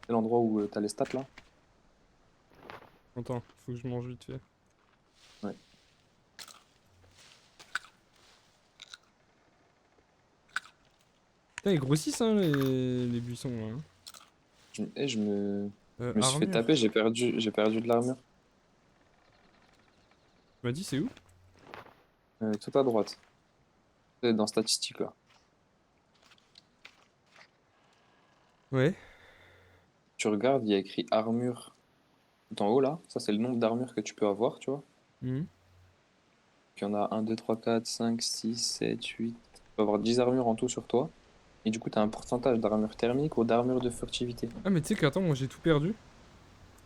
c'est l'endroit où t'as les stats là. Attends, faut que je mange vite fait. Ouais. Putain, ils grossissent, hein, les buissons là. Hein. Je me suis fait Armure. taper, j'ai perdu de l'armure. Tu m'as dit, c'est où? Tout à droite. C'est dans statistiques là. Ouais. Tu regardes, il y a écrit armure tout en haut là. Ça, c'est le nombre d'armures que tu peux avoir, tu vois. Mhm. Puis il y en a 1, 2, 3, 4, 5, 6, 7, 8. Tu peux avoir 10 armures en tout sur toi. Et du coup, tu as un pourcentage d'armure thermique ou d'armure de furtivité. Ah, mais tu sais qu'attends, moi j'ai tout perdu.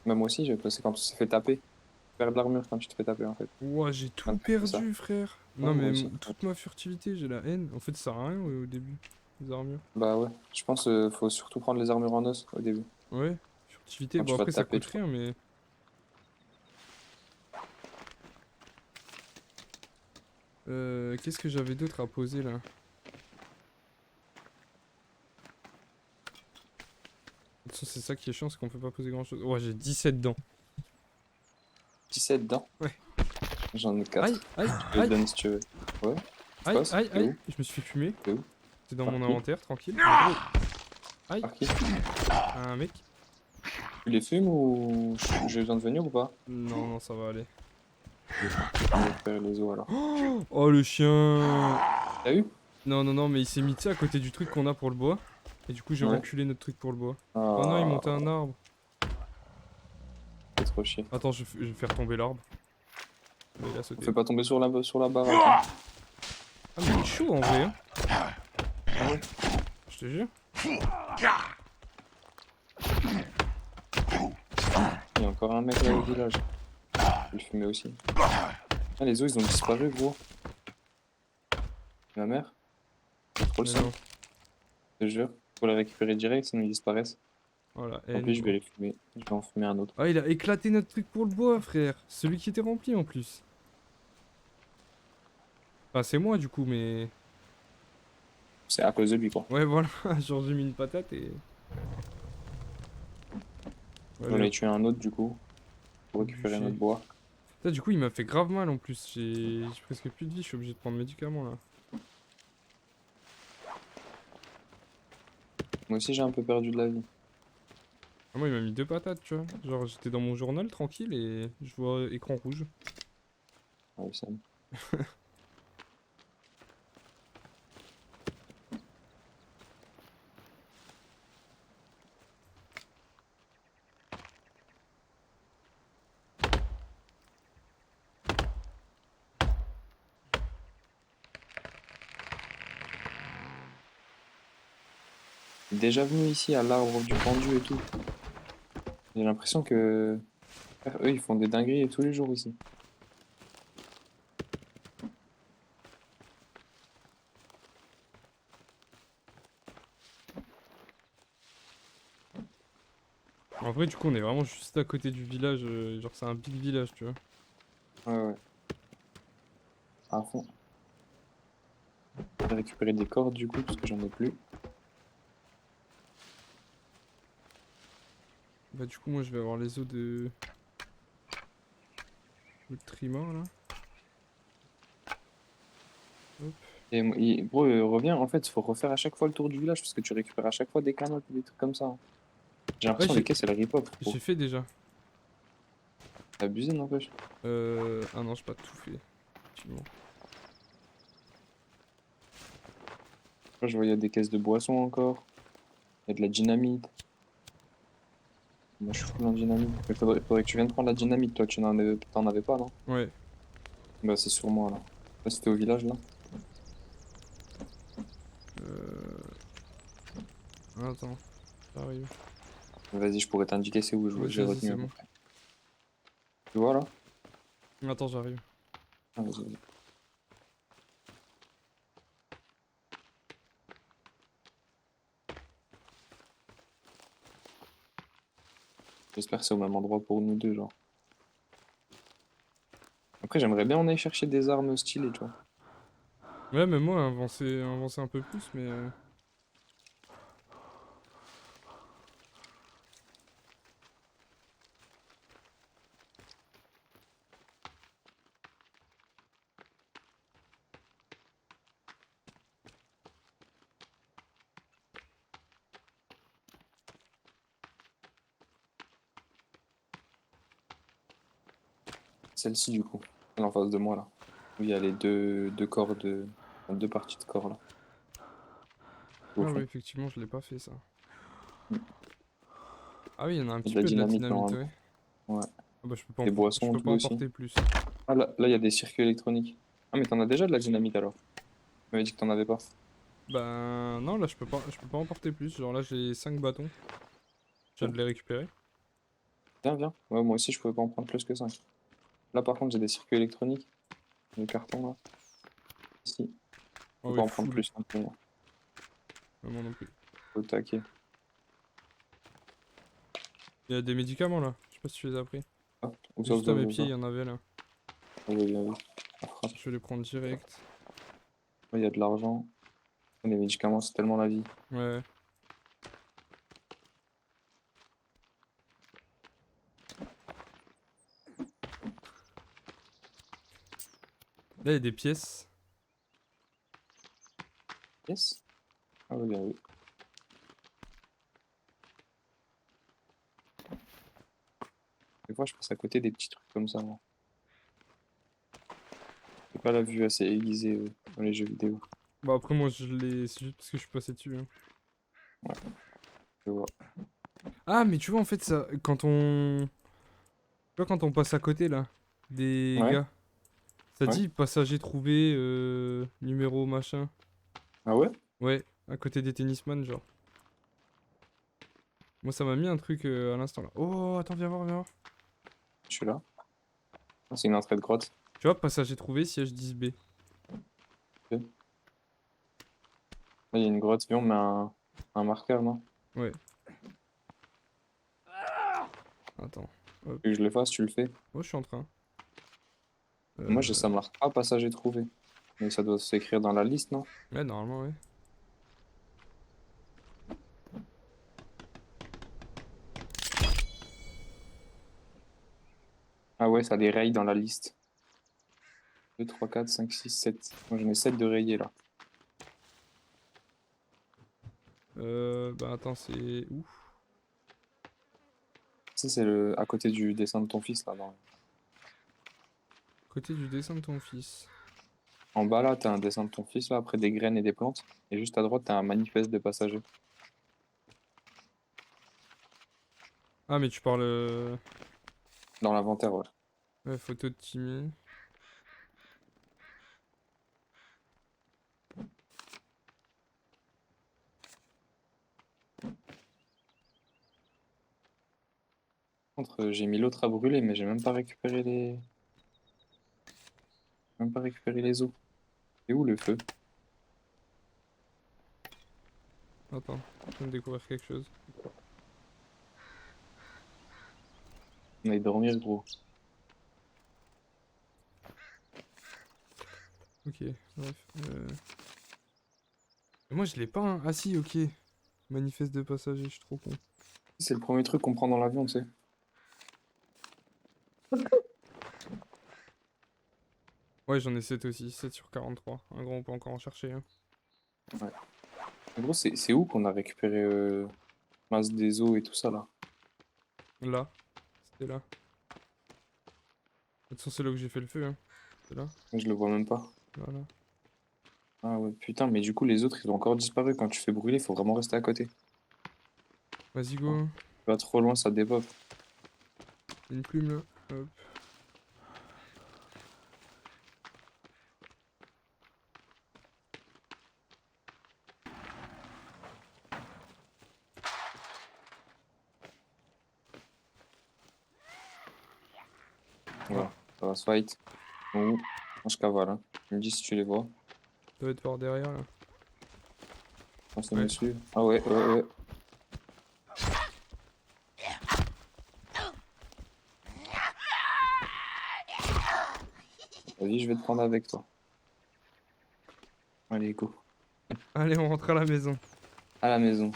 Même moi aussi, c'est quand tu te fais taper. Tu perds de l'armure quand tu te fais taper en fait. Ouah, j'ai tout Un truc comme ça. perdu, frère. Ouais, Non, moi mais aussi. toute ma furtivité, j'ai la haine. En fait, ça sert à rien au début, les armures. Bah ouais, je pense faut surtout prendre les armures en os au début. Ouais, furtivité. Quand Bon, tu vas après, te ça taper, coûte tu vois. rien, mais. Qu'est-ce que j'avais d'autre à poser là? De toute façon, c'est ça qui est chiant, c'est qu'on peut pas poser grand chose. Ouais, j'ai 17 dents. 17 dents. Ouais. J'en ai 4. Aïe, aïe, Je te aïe, donne si tu veux. Ouais. aïe, passe aïe, T'es aïe. où Je me suis fait fumer. T'es où C'est dans Par mon qui inventaire, tranquille. En gros, aïe, Par qui? un mec. Tu les fumes ou j'ai besoin de venir ou pas? Non, non, ça va aller. Je vais faire les os alors. Oh, le chien. T'as eu? Non, non, non, mais il s'est mis, tu sais, à côté du truc qu'on a pour le bois. Et du coup, j'ai Ouais. reculé notre truc pour le bois. Ah, Oh non, il montait un arbre. c'est trop chier. Attends, je vais faire tomber l'arbre. Il a On sauté. fait pas tomber sur la baraque. Hein. Ah, mais il est chaud en vrai. Hein. Ah jure. Je te jure. Il y a encore un mec là au village. Je vais le fumer aussi. Ah, les os ils ont disparu, gros. Ma mère. J'ai trop le Mais seum, non. je te jure. Faut les récupérer direct, sinon ils disparaissent. Voilà, En plus, je vais les fumer. Je vais en fumer un autre. Ah, il a éclaté notre truc pour le bois, frère. Celui qui était rempli en plus. Enfin, c'est moi du coup, mais. C'est à cause de lui, quoi. Ouais, voilà. Genre, j'ai mis une patate et. J'en Allez ai hop, tué un autre, du coup, pour récupérer bûcher. notre bois. Putain, du coup, il m'a fait grave mal en plus. J'ai presque plus de vie. Je suis obligé de prendre médicaments là. Moi aussi, j'ai un peu perdu de la vie. Ah, moi, il m'a mis 2 patates, tu vois. Genre, j'étais dans mon journal tranquille et je vois écran rouge. Ah oui, ça. Déjà venu ici à l'arbre du pendu et tout. J'ai l'impression que frère, eux ils font des dingueries tous les jours ici. En vrai, du coup, on est vraiment juste à côté du village. Genre, c'est un big village, tu vois. Ouais, ouais, à fond. Je vais récupérer des cordes du coup parce que j'en ai plus. Bah, du coup, moi, je vais avoir les os de trimmer là. Hop. Et bro, reviens, en fait, il faut refaire à chaque fois le tour du village parce que tu récupères à chaque fois des canottes et des trucs comme ça, hein. J'ai Ouais, l'impression les caisses elles rip up, j'ai gros. fait déjà. T'as abusé, n'empêche. Ah non, j'ai pas tout fait. Effectivement. Là, je vois, il y a des caisses de boissons encore. Il y a de la dynamite. Moi, je suis full en dynamite. Mais faudrait que tu viennes prendre la dynamite, toi. T'en avais pas, non? Ouais. Bah, c'est sur moi, là. Là, c'était au village, là. Attends, j'arrive. Vas-y, je pourrais t'indiquer c'est où Vas-y, j'ai vas-y, retenu c'est à peu bon. près. Tu vois, là? Attends, j'arrive. Ah, vas-y, vas-y. J'espère que c'est au même endroit pour nous deux, genre. Après, j'aimerais bien en aller chercher des armes stylées, tu vois. Ouais, mais moi, avancer un peu plus, mais. Celle-ci, du coup. Elle est en face de moi, là. Où il y a les deux corps de... enfin, deux parties de corps, là. Au Ah ouais, fond. effectivement, je l'ai pas fait ça. Mm. Ah oui, il y en a un Il y petit a de la peu de la dynamite, dynamite, ouais. normalement. Ouais. Ah bah, je peux pas Des je boissons, peux tout pas aussi. emporter plus. Ah, là, il y a des circuits électroniques. Ah, mais t'en as déjà de la dynamite, alors. Tu m'avais dit que t'en avais pas. Ben non, là, je peux pas emporter plus. Genre là, j'ai 5 bâtons. Je viens de les récupérer. Viens, viens. Ouais, moi aussi, je pouvais pas en prendre plus que 5. Là, par contre, j'ai des circuits électroniques. Des cartons, là. Ici. Ah Je peux oui, pas en prendre full. plus, hein, pour moi. Ah, moi non plus. Au taquet. Il y a des médicaments là. Je sais pas si tu les as pris. Ah, où ça, où Juste ça, à où mes ça, où pieds, ça. il y en avait là. Ah, oui, bien vu. Ah, frappe. Je vais les prendre direct. Là, il y a de l'argent. Les médicaments, c'est tellement la vie. Ouais. Là, il y a des pièces. Yes. Ah, oui, bien vu. Des fois, je passe à côté des petits trucs comme ça, moi. J'ai pas la vue assez aiguisée dans les jeux vidéo. Bah après, moi, je l'ai. C'est juste parce que je suis passé dessus, hein. Ouais, je vois. Ah, mais tu vois, en fait, ça. Tu vois, quand on passe à côté là, des Ouais, gars, ça ouais. dit passager trouvé, numéro machin. Ah ouais? Ouais. À côté des tennisman, genre. Moi, ça m'a mis un truc à l'instant là. Oh, attends, viens voir, viens voir. Je suis là. Ah, c'est une entrée de grotte. Tu vois, passager trouvé, siège 10B. Ok. Là, il y a une grotte. Viens, on met un marqueur, non? Ouais. Attends. Hop. Que je le fasse, tu le fais. Oh, je suis en train. Moi, Euh... ça marque pas passager trouvé. Mais ça doit s'écrire dans la liste, non? Ouais, normalement, ouais. Ah ouais, ça les raye dans la liste. 2, 3, 4, 5, 6, 7. Moi, j'en ai 7 de rayés, là. Bah attends, c'est où? Ça, c'est à côté du dessin de ton fils, là. Côté du dessin de ton fils. En bas, là, t'as un dessin de ton fils, là, après des graines et des plantes. Et juste à droite, t'as un manifeste de passagers. Ah, mais tu parles... Dans l'inventaire, ouais. Ouais, photo de Timmy. J'ai mis l'autre à brûler, mais j'ai même pas récupéré les os. Et où le feu? Attends, je viens de découvrir quelque chose. On allait dormir, gros. Ok, bref. Moi, je l'ai pas, hein. Ah si, ok. Manifeste de passager, je suis trop con. C'est le premier truc qu'on prend dans l'avion, tu sais. Ouais, j'en ai 7 aussi, 7 sur 43. Un grand, on peut encore en chercher, hein. Ouais. En gros, c'est où qu'on a récupéré masse des os et tout ça, là? Là, c'était là. De toute façon, c'est là où j'ai fait le feu, hein. C'est là, Moi, je le vois même pas. voilà. Ah ouais, putain, mais du coup, les autres, ils ont encore disparu. Quand tu fais brûler, faut vraiment rester à côté. Vas-y, Oh. go. Tu vas trop loin, ça dépop. Une plume, là. Hop. Ah, Voilà, ça va se fight. Où? Moi, je cavale, hein. Tu me dis si tu les vois. ça doit être par derrière, là. Je pense qu'ils me Ouais. suivent. Ah ouais, ouais, ouais. Vas-y, je vais te prendre avec toi. Allez, go. Allez, on rentre à la maison. À la maison.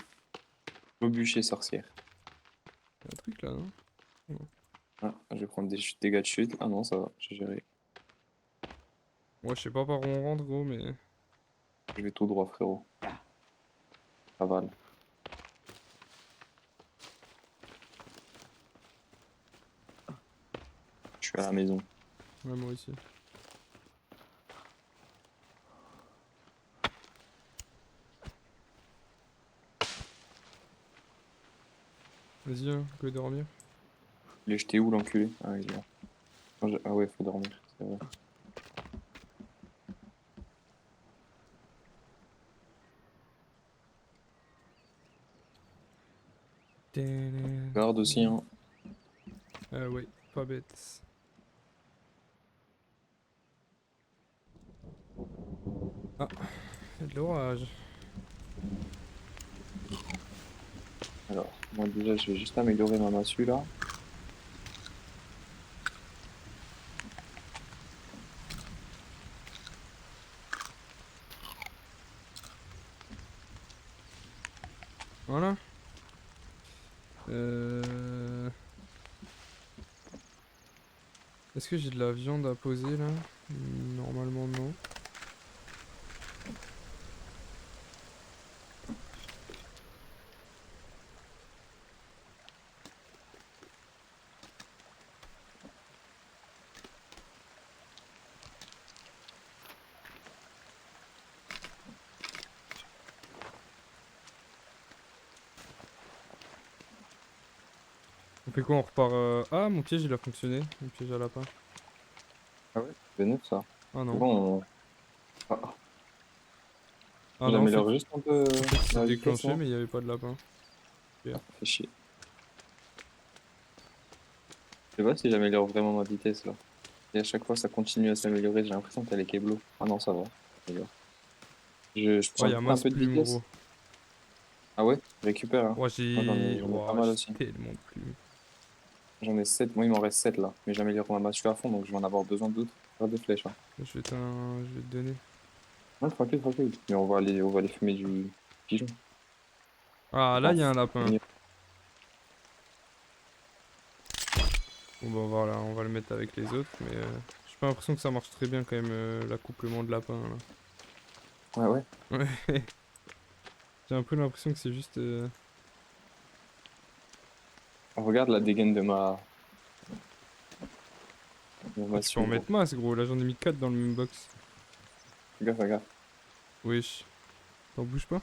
Au bûcher sorcière. Y'a un truc, là, non? Non. Ah, je vais prendre des dégâts de chute. Ah non, ça va, j'ai géré. Moi, je sais pas par où on rentre, gros, mais... Je vais tout droit, frérot. Cavale. Je suis à la maison. Ouais, moi aussi. Vas-y, hein, go dormir. Il est jeté où, l'enculé? Ah, il est là. Ah ouais, faut dormir, c'est vrai. Garde aussi, hein. Ouais, pas bête. Ah, y'a de l'orage. Alors, moi déjà, je vais juste améliorer ma massue, là. Voilà. Euh... Est-ce que j'ai de la viande à poser, là? Normalement, non. On fait quoi? On repart... Ah, mon piège, il a fonctionné. Mon piège à lapin. Ah ouais? C'est neuf, ça. Ah C'est non. bon, Ah, Ah non, en fait, J'améliore juste un peu il s'est la vitesse, déclenché, là. mais il y avait pas de lapin. Ah, ça fait chier. Je sais pas si j'améliore vraiment ma vitesse, là. Et à chaque fois, ça continue à s'améliorer. J'ai l'impression qu'elle est keblo. Ah non, ça va. D'ailleurs. Je Oh, prends il y a un masse peu de plume, vitesse. gros. Ah ouais? Récupère, hein. Oh, Moi, j'en ai pas mal j'ai aussi. tellement de plumes. J'en ai 7. Moi, il m'en reste 7 là. Mais j'améliore ma masse, je suis à fond, donc je vais en avoir besoin d'autres. Faire des flèches, hein. Je vais te donner. Ouais, tranquille, tranquille. Mais on va aller fumer du pigeon. Ah, là, Attends. il y a un lapin. Bon, bah voilà, on va le mettre avec les autres, mais j'ai pas l'impression que ça marche très bien quand même, l'accouplement de lapin, là. Ouais, ouais. Ouais, j'ai un peu l'impression que c'est juste... On regarde la dégaine de Ah, ma tu peux en suite, gros. mettre masse, gros. Là, j'en ai mis 4 dans le même box. Fais gaffe, regarde. Wesh. T'en bouges pas?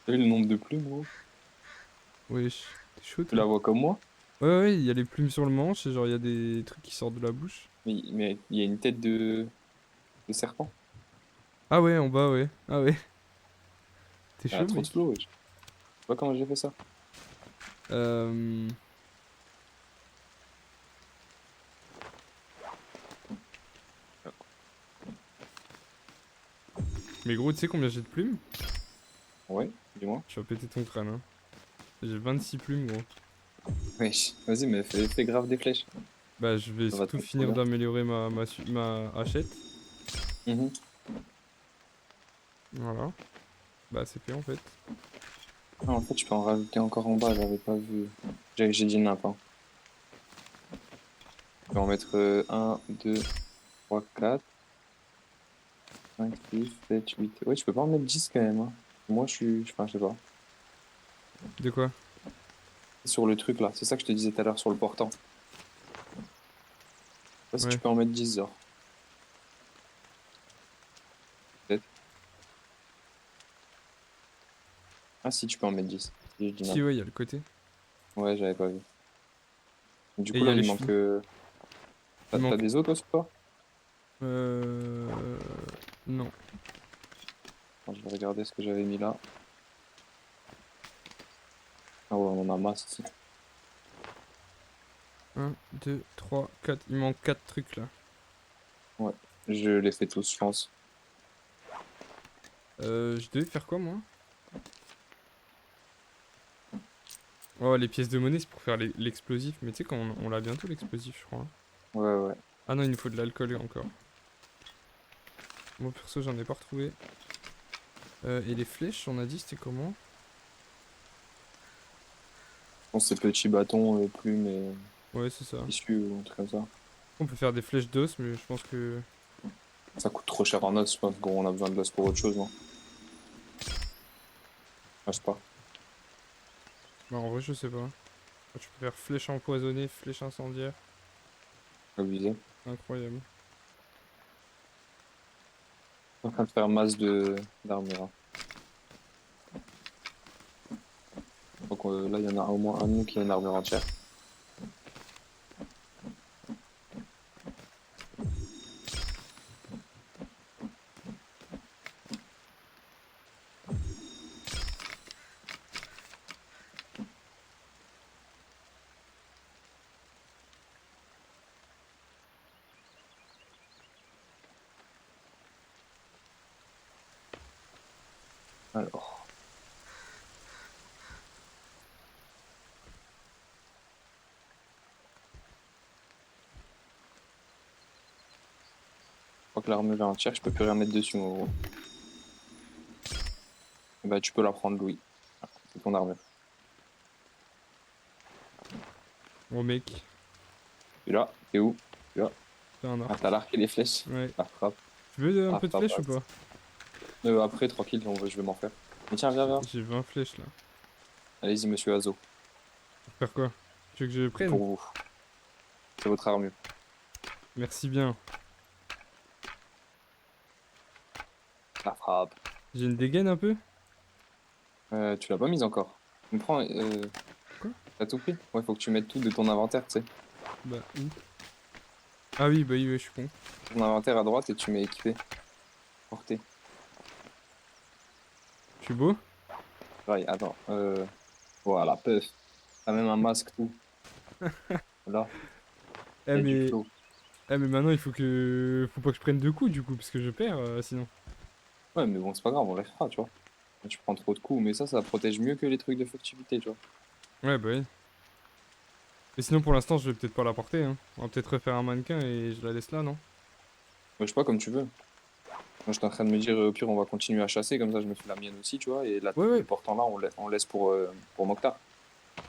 T'as vu le nombre de plumes, gros? Wesh. T'es chaud, Tu toi? la vois comme moi? Ouais, ouais, il y a les plumes sur le manche, et genre, il y a des trucs qui sortent de la bouche. Mais il y a une tête de serpent. Ah ouais, en bas, ouais. Ah ouais. T'es Elle a chaud, trop de mec. flow, wesh. Tu vois comment j'ai fait ça? Euh... Mais gros, tu sais combien j'ai de plumes? Ouais, dis-moi. Tu vas péter ton crâne, hein. J'ai 26 plumes, gros. Wesh, vas-y, mais fais grave des flèches. Bah, je vais Ça va te surtout mettre trop finir bien. d'améliorer ma hachette. Mhm. Voilà. Bah, c'est fait en fait. Ah, en fait, je peux en rajouter encore en bas, j'avais pas vu. J'ai dit n'importe. Hein. Je peux en mettre 1, 2, 3, 4, 5, 6, 7, 8. Ouais, je peux pas en mettre 10 quand même. Hein. Moi, enfin, je sais pas. De quoi? Sur le truc là, c'est ça que je te disais tout à l'heure sur le portant. Je sais pas si tu Ouais. peux en mettre 10, genre. Peut-être. Ah, si, tu peux en mettre 10. Si, je dis Si, non. ouais, il y a le côté. Ouais, j'avais pas vu. Du Et coup, il y là, a les il manque. chevilles. Il T'as manque. des os, toi, sur toi? Euh... Non. Attends, je vais regarder ce que j'avais mis là. Ah ouais, on en a masse ici. Un, 2, 3, 4. Il manque 4 trucs là. Ouais, je les fais tous, je pense. Je devais faire quoi moi? Oh, les pièces de monnaie, c'est pour faire l'explosif. Mais tu sais, quand on l'a bientôt l'explosif, je crois, hein. Ouais, ouais. Ah non, il nous faut de l'alcool encore. Moi perso, j'en ai pas retrouvé. Et les flèches, on a dit, c'était comment? Je pense que c'est petits bâtons, plumes et Ouais, c'est ça. tissus ou un truc comme ça. On peut faire des flèches d'os, mais je pense que... Ça coûte trop cher en os, je pense qu'on a besoin de l'os pour autre chose, non? Je sais pas. Bah, en vrai, je sais pas. Tu peux faire flèche empoisonnée, flèche incendiaire. Abusé. Incroyable. Je suis en train de faire masse d'armure. Hein. Donc là, il y en a au moins un de nous qui a une armure entière. Alors, je crois que l'armure est entière, je peux plus rien mettre dessus, en gros. Bah, tu peux la prendre, Louis. C'est ton armure. Oh mec, Tu là, t'es où? Tu là. t'as un Ah, t'as arc. l'arc et les flèches. Ouais. La frappe. Tu veux un La peu de frappe. flèche ou pas? Après, tranquille, je vais m'en faire. Mais tiens, viens, viens. J'ai 20 flèches là. Allez-y, monsieur Azo. Pour faire quoi? Tu veux que je le C'est prenne? pour vous. C'est votre armure. Merci bien. La frappe. J'ai une dégaine un peu? Tu l'as pas mise encore. Tu me prends. Quoi? T'as tout pris? Ouais, faut que tu mettes tout de ton inventaire, tu sais. Bah, où? Ah oui, bah oui, ouais, je suis con. Ton inventaire à droite et tu mets équipé. Porté. Je suis beau? Ouais, attends. Voilà, peuf. T'as même un masque, tout. Là, Eh il y a du mais... flow. Eh mais maintenant il faut que... Faut pas que je prenne 2 coups du coup, parce que je perds sinon. Ouais, mais bon, c'est pas grave, on les fera, tu vois. Tu prends trop de coups, mais ça protège mieux que les trucs de furtivité, tu vois. Ouais bah oui. Mais sinon pour l'instant je vais peut-être pas la porter hein. On va peut-être refaire un mannequin et je la laisse là, non? Ouais, je sais pas, comme tu veux. Moi, j'étais en train de me dire, au pire, on va continuer à chasser, comme ça, je me fais la mienne aussi, tu vois. Et là, Ouais le ouais. portant là, on laisse pour Mokhtar.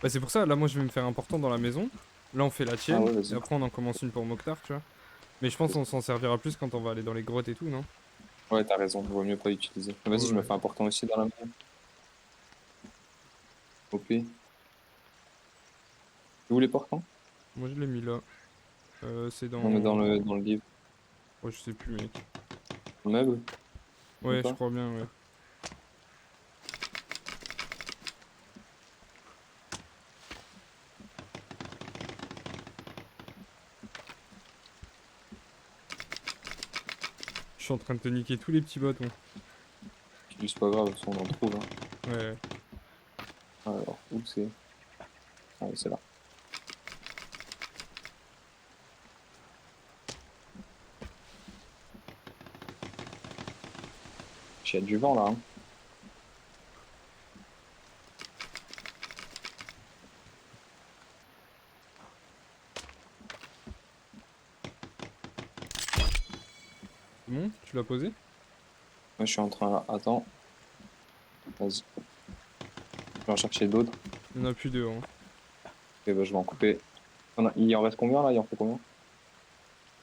Bah c'est pour ça, là moi je vais me faire un portant dans la maison. Là on fait la Ah tienne, ouais, et vas-y. après on en commence une pour Mokhtar, tu vois. Mais je pense qu'on s'en servira plus quand on va aller dans les grottes et tout, non? Ouais, t'as raison, vaut mieux pas utiliser. Vas-y, je me Ouais. fais un portant aussi dans la maison. OP. Où les portants? Moi je l'ai mis là. C'est On met dans... dans le livre. Oh je sais plus mec. Le meuble, ou Ouais je pas? crois bien, ouais. Je suis en train de te niquer tous les petits bâtons. C'est pas grave, on en trouve, hein. Ouais. Alors, où c'est? Ah, oui, c'est là. Il y a du vent, là, hein. C'est bon? Tu l'as posé? Moi, je suis en train... Attends, vas-y. Je vais en chercher d'autres. Il y en a plus deux, hein. Et bah, je vais en couper. Il en reste combien, là? Il en faut combien?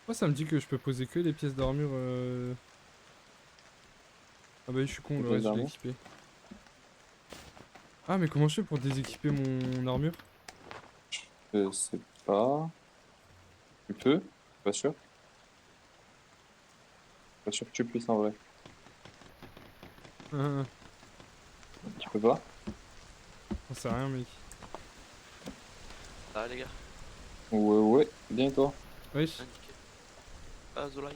Moi ça me dit que je peux poser que des pièces d'armure Ah bah oui je suis con, Des le pièces reste je l'ai d'armure? équipé. Ah mais comment je fais pour déséquiper mon armure? Je sais pas. Tu peux? Pas sûr. Pas sûr que tu puisses, en vrai. J'en Tu peux pas? sais rien mec. Ah les gars, Ouais, ouais. Bien, et toi? Wesh, ah, nickel. Ah Zolai.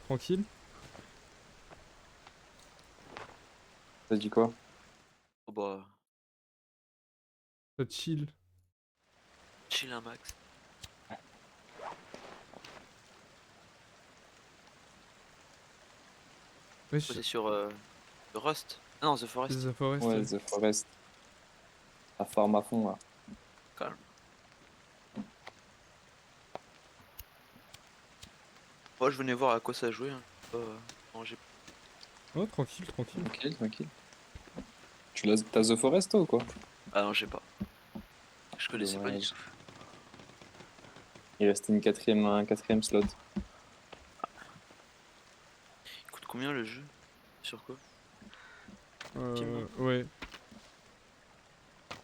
tranquille. T'as dit quoi? Oh bah, Ça chill. chill un max. Wesh, Posé sur le Rust. Ah non, The Forest. The Forest, Ouais, ouais. The Forest. La farm à fond, là. Calme. Moi je venais voir à quoi ça jouait. Hein. Non, Oh tranquille, tranquille. Tranquille, tranquille. T'as The Forest, toi, ou quoi? Ah non, j'ai pas. Je connaissais pas du Dommage. tout. Il restait un quatrième slot. Il coûte combien le jeu? Sur quoi? Steam, non? Ouais. Tu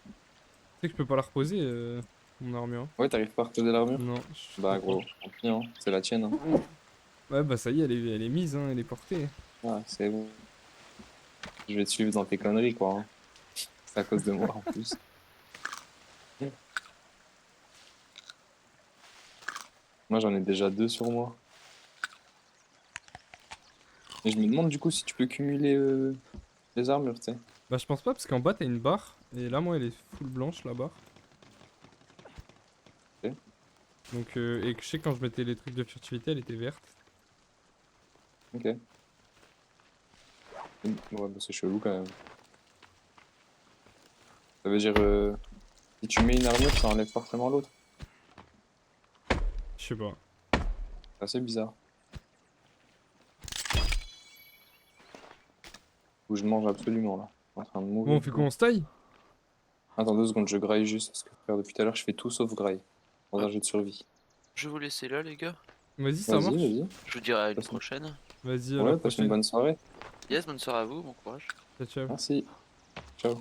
sais que je peux pas la reposer, mon armure, hein. Ouais, t'arrives pas à reposer l'armure? Non, je suis trop Bah, proche. gros, tant pis, hein. C'est la tienne, hein. Ouais bah ça y est, elle est mise, hein, elle est portée. Ah, c'est bon. Je vais te suivre dans tes conneries, quoi, hein. C'est à cause de moi, en plus. Moi, j'en ai déjà deux sur moi. Et je me demande, du coup, si tu peux cumuler les armures, tu sais. Bah je pense pas parce qu'en bas t'as une barre, et là moi elle est full blanche la barre. Ok. Donc et que je sais que quand je mettais les trucs de furtivité elle était verte. Ok. Ouais, bah, c'est chelou, quand même. Ça veut dire, si tu mets une armure, ça enlève forcément l'autre. Je sais pas. C'est assez bizarre. Où je mange absolument, là. Je suis en train de Bon on mourir. fait quoi, on se taille? Attends 2 secondes, je graille juste, parce que frère, depuis tout à l'heure, je fais tout sauf graille. Dans Ouais. un jeu de survie. Je vais vous laisser là, les gars. Vas-y ça Vas-y, marche. vas-y. Je vous dirai à une Passe une- prochaine. Vas-y à la Ouais, passe une prochaine. bonne soirée. Yes, bonne soirée à vous, bon courage. Ciao ciao. Merci. Ciao.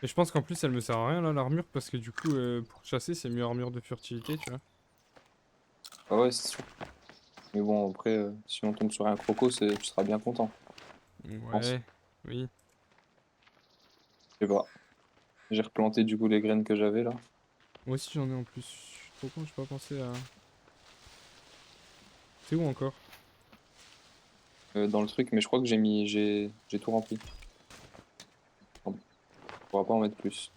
Et je pense qu'en plus elle me sert à rien là l'armure parce que du coup pour chasser c'est mieux armure de furtivité tu vois. Ah ouais, c'est sûr. Mais bon, après, si on tombe sur un croco, tu seras bien content, je pense. Ouais, oui. Je sais pas. J'ai replanté du coup les graines que j'avais là. Moi aussi j'en ai en plus. Je suis trop con, j'ai pas pensé à... C'est où encore? dans le truc, mais je crois que j'ai tout rempli. On pourra pas en mettre plus.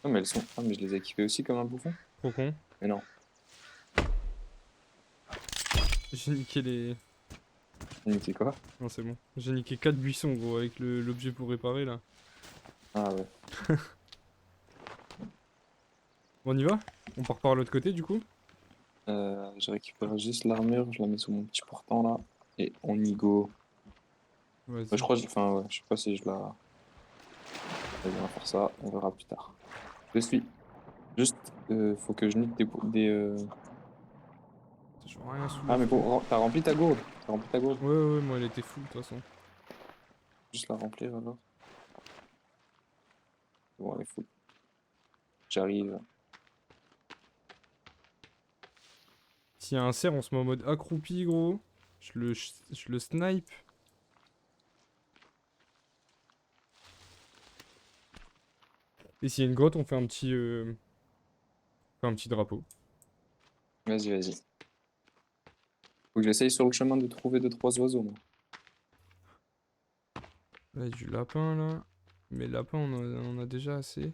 Non, mais elles sont. Ah, mais je les ai équipées aussi comme un bouffon. Trop con. Mais non. J'ai niqué les... Mais c'est quoi? Non, c'est bon. J'ai niqué 4 buissons, gros, avec l'objet pour réparer, là. Ah ouais. Bon, on y va? On part par l'autre côté, du coup? Je récupère juste l'armure, je la mets sous mon petit portant là. Et on y go. Vas-y. Je crois, enfin, ouais, je sais pas si je la. Vas-y, on va faire ça, on verra plus tard. Je suis. Juste, faut que je nique Je vois rien sous Ah, les mais feux. t'as rempli ta gourde. T'as rempli ta gourde. Ouais, ouais, moi, elle était full, de toute façon. Juste la remplir alors. Bon, elle est full. J'arrive. S'il y a un cerf, on se met en mode accroupi, gros. Je le snipe. Et s'il y a une grotte, on fait un petit drapeau. Vas-y, vas-y. Faut que j'essaye sur le chemin de trouver 2-3 oiseaux, moi. Là, il y a du lapin, là. Mais lapin, on a déjà assez.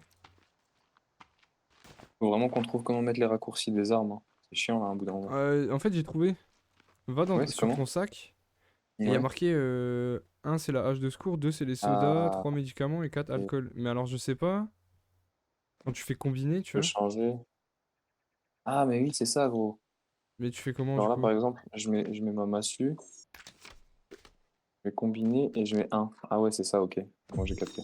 Faut vraiment qu'on trouve comment mettre les raccourcis des armes, hein. C'est chiant, là, un bout d'un moment. En fait, j'ai trouvé. Va Ouais, c'est sur comment? ton sac. Et il y a Ouais. marqué 1 c'est la hache de secours, 2 c'est les sodas, Ah, 3 médicaments et 4 ok. alcool. Mais alors je sais pas, quand tu fais combiner, Je tu peux vois. changer. Ah, mais oui, c'est ça, gros. Mais tu fais comment du Alors là, coup? par exemple, je mets ma massue, je vais combiner et je mets un. Ah ouais, c'est ça, ok. Moi, j'ai capté.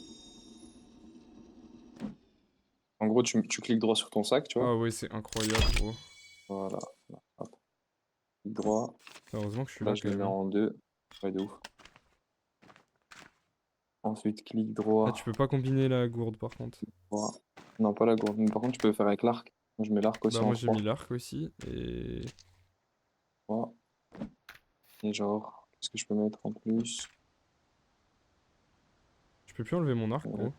En gros, tu cliques droit sur ton sac, tu vois. Ah ouais, c'est incroyable, gros. Voilà. Hop, clic droit. Heureusement que je suis Là, là je quand le même, mets hein. en deux. Ouais, de ouf. Ensuite, clic Là, tu droit. peux pas combiner la gourde par contre. Droit. Non, pas la gourde. Mais par contre, tu peux le faire avec l'arc. Moi, je mets l'arc Bah, aussi en moi j'ai mis 3. l'arc aussi. Et 3. Et genre, qu'est-ce que je peux mettre en plus? je peux plus enlever mon arc, Euh, gros.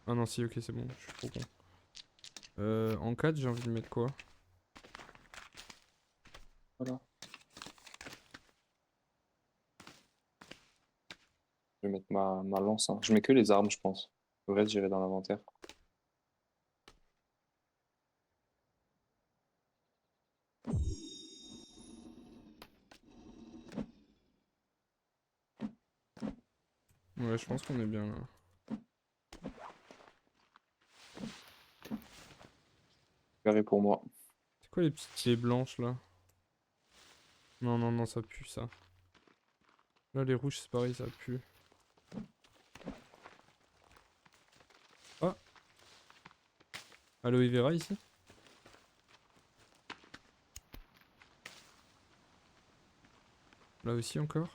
Ah non, si, ok, c'est bon, je suis trop con. En 4, j'ai envie de mettre quoi? voilà. Je vais mettre ma lance, hein. Je mets que les armes, je pense. Le reste, j'irai dans l'inventaire. Ouais, je pense qu'on est bien là. Carré pour moi. C'est quoi les petites clés blanches là? Non, non, non, ça pue ça. Là, les rouges, c'est pareil, ça pue. Ah! Aloe vera ici? Là aussi encore?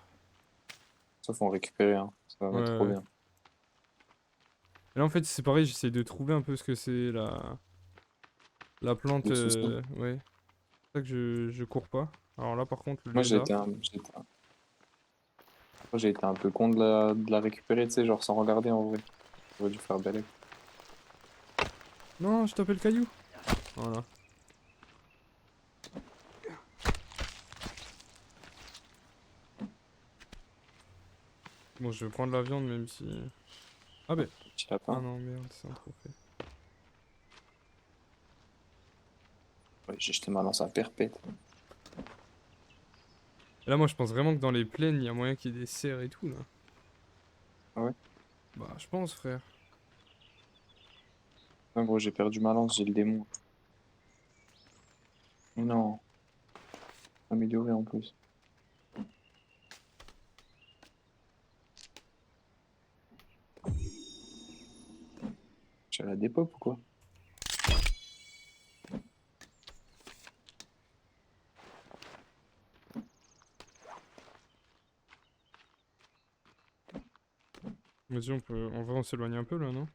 Ça, faut en récupérer, hein. Ça va Ouais, mettre trop ouais. bien. Et là, en fait, c'est pareil, j'essaie de trouver un peu ce que c'est la plante. Le souci. Ouais. C'est ça que je cours pas. Alors là, par contre, le Moi, lézard. j'ai été un peu con de la récupérer, tu sais, genre sans regarder en vrai. J'aurais dû faire belle. Non, je t'appelle caillou! Voilà. Bon, je vais prendre la viande, même si. Ah, ben. Petit Ah lapin. non, merde, c'est un trophée. Ouais, j'ai jeté ma lance à perpète. Et là, moi, je pense vraiment que dans les plaines, il y a moyen qu'il y ait des cerfs et tout, là. Ah ouais? Bah, je pense, frère. Non, gros, j'ai perdu ma lance, j'ai le démon. Mais non, amélioré en plus. J'ai la dépop ou quoi? Vas-y, on peut. En vrai, on s'éloigne un peu, là, non?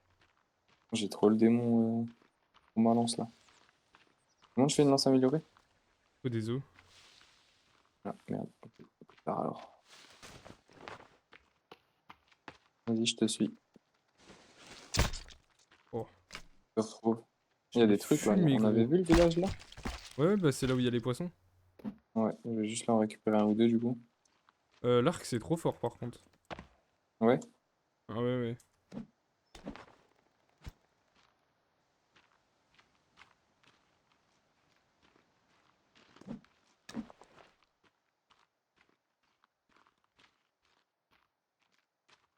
J'ai trop le démon pour ma lance là. Comment je fais une lance améliorée? Faut des os. Ah merde. Ok, plus tard alors. Vas-y, je te suis. Oh, Je te retrouve. Il je y a l'ai des trucs là. fumé, On avait gros. vu le village là? Ouais, bah, c'est là où il y a les poissons. Ouais, je vais juste là en récupérer un ou deux du coup. L'arc c'est trop fort par contre. Ouais. Ah ouais ouais.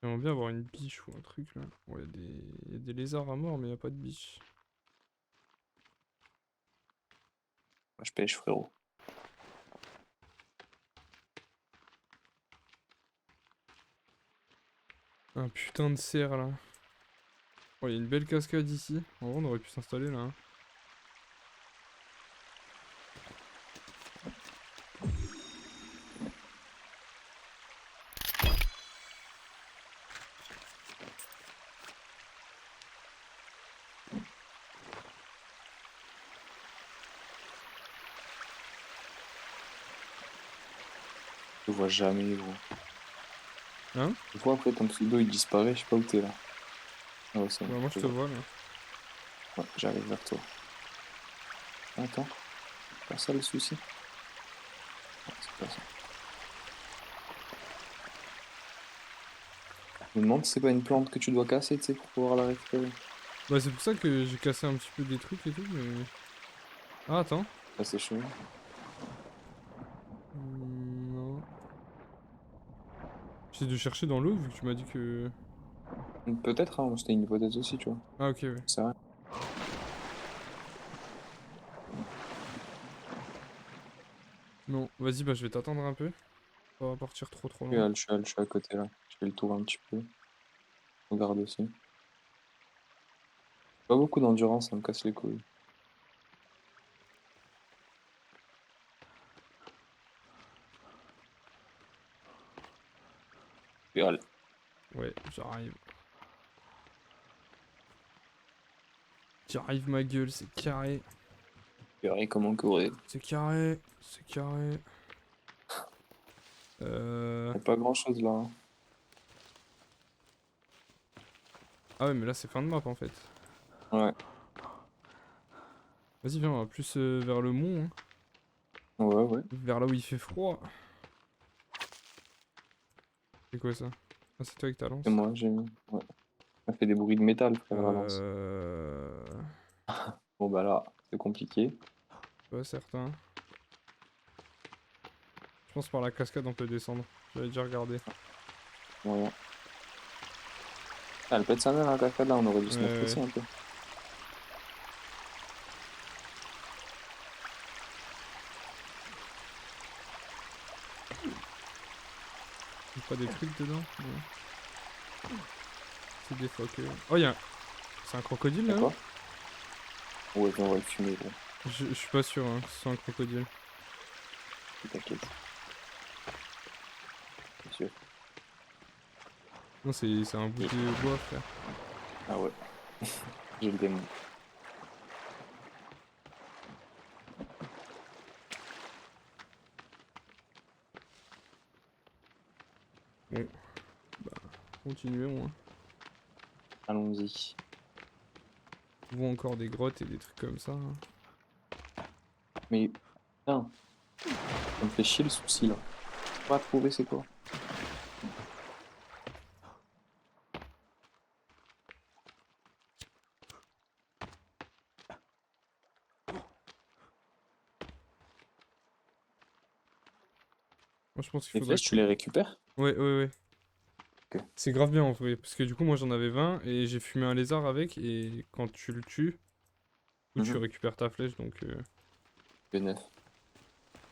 J'aimerais bien avoir une biche ou un truc là. Bon, y a des lézards à mort mais y a pas de biche. Moi, je pêche, frérot. Un putain de cerf là. Oh, y a une belle cascade ici. En vrai, on aurait pu s'installer là. Hein. Je le vois jamais, gros. Hein? Je vois après ton pseudo il disparaît, je sais pas où t'es là. Ah ouais, c'est bon. Bah, moi je te vois là. Ouais, j'arrive vers toi. Attends, c'est pas ça le souci? Non, c'est pas ça. Je me demande si c'est pas une plante que tu dois casser, tu sais, pour pouvoir la récupérer. Bah, c'est pour ça que j'ai cassé un petit peu des trucs et tout, mais. Ah, attends. Ça, c'est chaud. Non. J'essaie de chercher dans l'eau vu que tu m'as dit que. Peut-être, hein, c'était une hypothèse aussi, tu vois. Ah, ok, ouais. C'est vrai. Non, vas-y, bah, je vais t'attendre un peu. On va pas partir trop Je suis loin. à, je suis à- je suis à côté là. Je fais le tour un petit peu. Je regarde aussi. Pas beaucoup d'endurance, ça me casse les couilles. Regarde. Ouais, j'arrive. J'arrive, ma gueule, c'est carré. Regarde comment courir. C'est carré. C'est carré. Y a pas grand chose là. Hein. Ah, ouais, mais là, c'est fin de map en fait. Ouais. Vas-y, viens, on va plus vers le mont. Hein. Ouais, ouais. Vers là où il fait froid. C'est quoi ça? Ah, c'est toi avec ta lance. Et moi, j'ai. Ouais. Ça fait des bruits de métal, frère, la lance. Euh... Bon, bah là, c'est compliqué. Pas certain. Je pense par la cascade on peut descendre. J'avais déjà regardé. Ouais. Ah, elle pète sa mère, la cascade là, on aurait dû se mettre Ouais. ici un peu. Y'a pas des trucs dedans? Non. C'est des phoques. Oh, y'a un... C'est un crocodile là? D'accord? Ouais, viens, on va le fumer, gros. Je suis pas sûr hein, que ce soit un crocodile. T'inquiète. Bien sûr. Non, c'est un bout de bois, frère. Ah ouais. J'ai le démon. Bon, bah, continuons. Hein. Allons-y. On voit encore des grottes et des trucs comme ça. Hein. Mais, putain, ça me fait chier le souci là. Pas trouver c'est quoi. Moi, je pense qu'il Les faudrait flèches, tu que... les récupères? Ouais, ouais, ouais. Ok. C'est grave bien en vrai, parce que du coup, moi j'en avais 20 et j'ai fumé un lézard avec, et quand tu le tues, tu Mhm. récupères ta flèche, donc Le 9.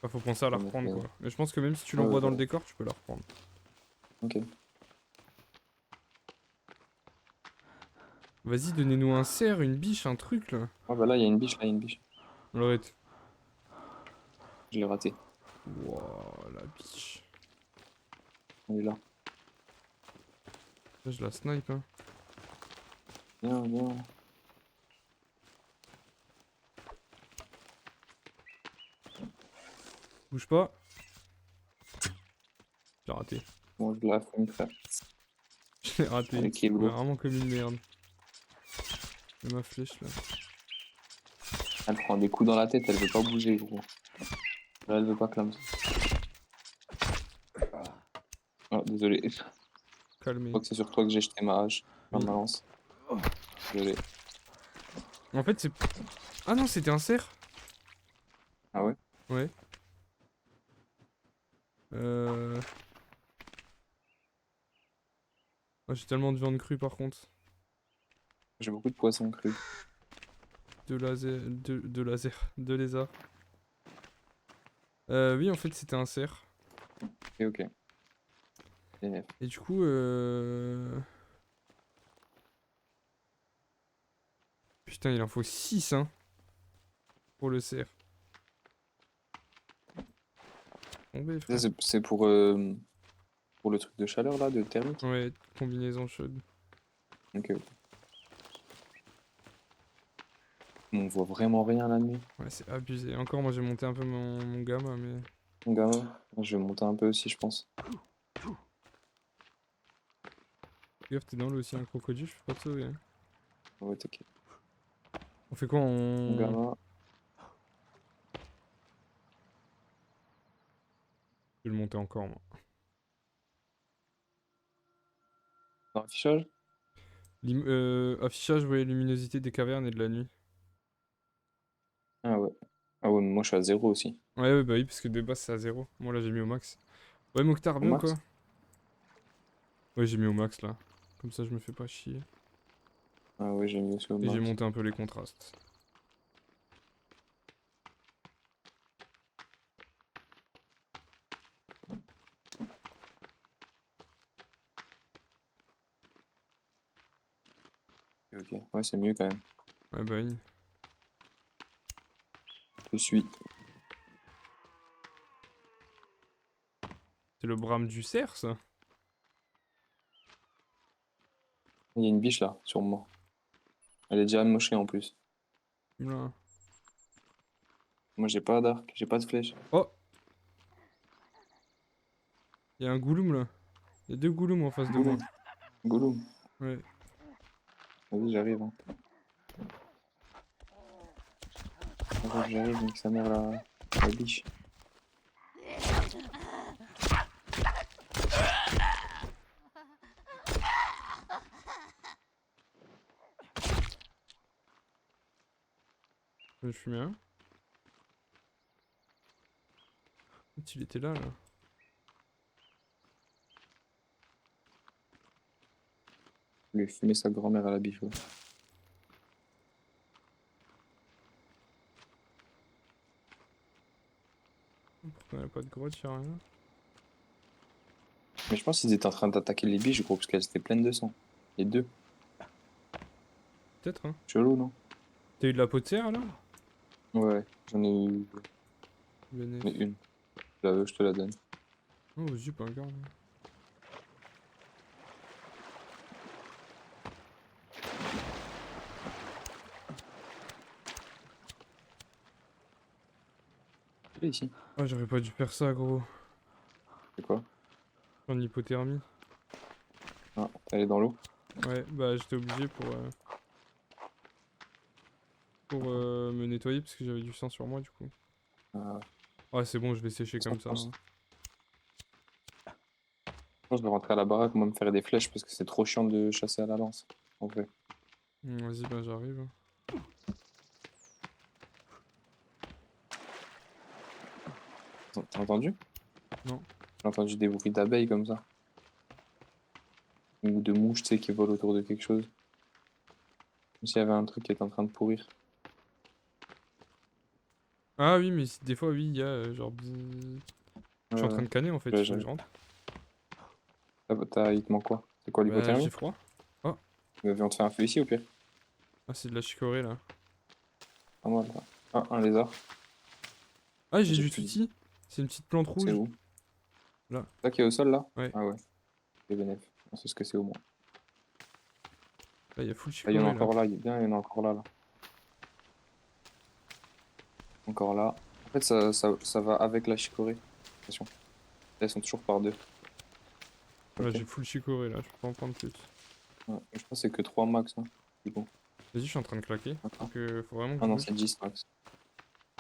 bah, faut penser à la On a reprendre fait- quoi. Mais je pense que même si tu Ouais, ouais, l'envoies dans le voilà. décor, tu peux la reprendre. Ok. Vas-y, donnez-nous un cerf, une biche, un truc là. Ah bah là, il y a une biche, là, il y a une biche. On l'arrête. Je l'ai raté. Wouah, la biche. Elle est là. Là, je la snipe hein. Viens, viens. Bouge pas. J'ai raté. Bon, je la fume, frère. Je l'ai raté. Allez, kill, Mais gros. vraiment comme une merde. Et ma flèche là. Elle prend des coups dans la tête, elle veut pas bouger, gros. Là, elle veut pas clamer. désolé. Je Calmez. crois que c'est sur toi que j'ai jeté ma hache. Enfin, Oui. ma lance. Désolé. En fait, c'est. Ah non, c'était un cerf. Ah ouais? Ouais. Oh, j'ai tellement de viande crue par contre. J'ai beaucoup de poissons crus. De laser. De laser. De lézard. Oui, en fait, c'était un cerf. Ok, ok. DNF. Et du coup, putain, il en faut 6, hein, pour le cerf. Tombé, Ça, frère. c'est pour le truc de chaleur là, de thermique? Ouais, combinaison chaude. Ok, ok. On voit vraiment rien la nuit. Ouais, c'est abusé. Encore, moi, j'ai monté un peu mon gamma, mais. Mon gamin, je vais monter un peu aussi, je pense. Fais gaffe, t'es dans l'eau aussi, un crocodile, je peux pas te sauver, hein. Ouais, t'inquiète. On fait quoi? Mon gamin. Je vais le monter encore, moi. Dans l'affichage? Affichage, ouais, luminosité des cavernes et de la nuit. Ah ouais. Ah ouais, mais moi je suis à 0 aussi. Ouais, ouais, bah oui, parce que de base, c'est à 0. Moi, là, j'ai mis au max. Ouais, Mokhtar, Au bien ou max? quoi? Ouais, j'ai mis au max, là. Comme ça, je me fais pas chier. Ah ouais, j'ai mis aussi au Et j'ai max. monté un peu les contrastes. Ok, ok. Ouais, c'est mieux quand même. Ouais, bah oui. Je suis. C'est le brame du cerf, ça? Il y a une biche là, sur moi. Elle est déjà amochée en plus. Oula. Moi j'ai pas d'arc, j'ai pas de flèche. Oh! Il y a un gouloum, là. Il y a 2 goulooms en face de moi. Gouloum, Gouloum. Ouais. Vas-y, j'arrive. Hein. J'arrive, nique sa mère la biche. Je suis bien. Il était là, là. Je lui ai fumé sa grand-mère à la biche. Ouais. Pourquoi il n'y a pas de grotte, y'a rien? Mais je pense qu'ils étaient en train d'attaquer les biches, gros, parce qu'elles étaient pleines de sang. Les deux. Peut-être, hein. Chelou, non? T'as eu de la peau de cerf, alors? Ouais, j'en ai eu Bénéf. mais une. Je te la donne. Oh, vas-y, pas grave. Elle est ici. Ah, j'aurais pas dû faire ça, gros. C'est quoi? En hypothermie. Ah, elle est dans l'eau. Ouais, bah j'étais obligé pour me nettoyer parce que j'avais du sang sur moi, du coup. Ah, Ouais, c'est bon, je vais sécher comme ça, hein. je vais rentrer à la baraque, moi, me faire des flèches parce que c'est trop chiant de chasser à la lance. En vrai. Vas-y, bah j'arrive. T'as entendu? Non. J'ai entendu des bruits d'abeilles comme ça. Ou de mouches, tu sais, qui volent autour de quelque chose. Comme s'il y avait un truc qui était en train de pourrir. Ah oui, mais des fois, oui, il y a genre. Bzzz. Je suis en train de canner en fait, Ouais, il faut que je rentre. il te manque quoi? C'est quoi Bah, j'ai l'hypothermie? froid. Oh, Mais viens, on te fait un feu ici au pire. ah, c'est de la chicorée là. Ah, moi, là. Ah, un lézard. Ah, j'ai J'ai du plus de- tutti. C'est une petite plante C'est rouge. où? Là. Là qui est au sol là? Ouais. Ah ouais, c'est bénéf. On sait ce que c'est au moins. Là, il y a full Ah, il y en a chicorée là. encore là, il est bien, il y en a encore là. Encore là. En fait, ça va avec la chicorée. Attention. Elles sont toujours par deux. Là, Ok. j'ai full chicorée là, je peux pas en prendre plus. Ouais, je pense que c'est que 3 max. Hein. Du coup. Vas-y, je suis en train de claquer. Attends. Faut vraiment que Ah je non, bouge. c'est 10 max.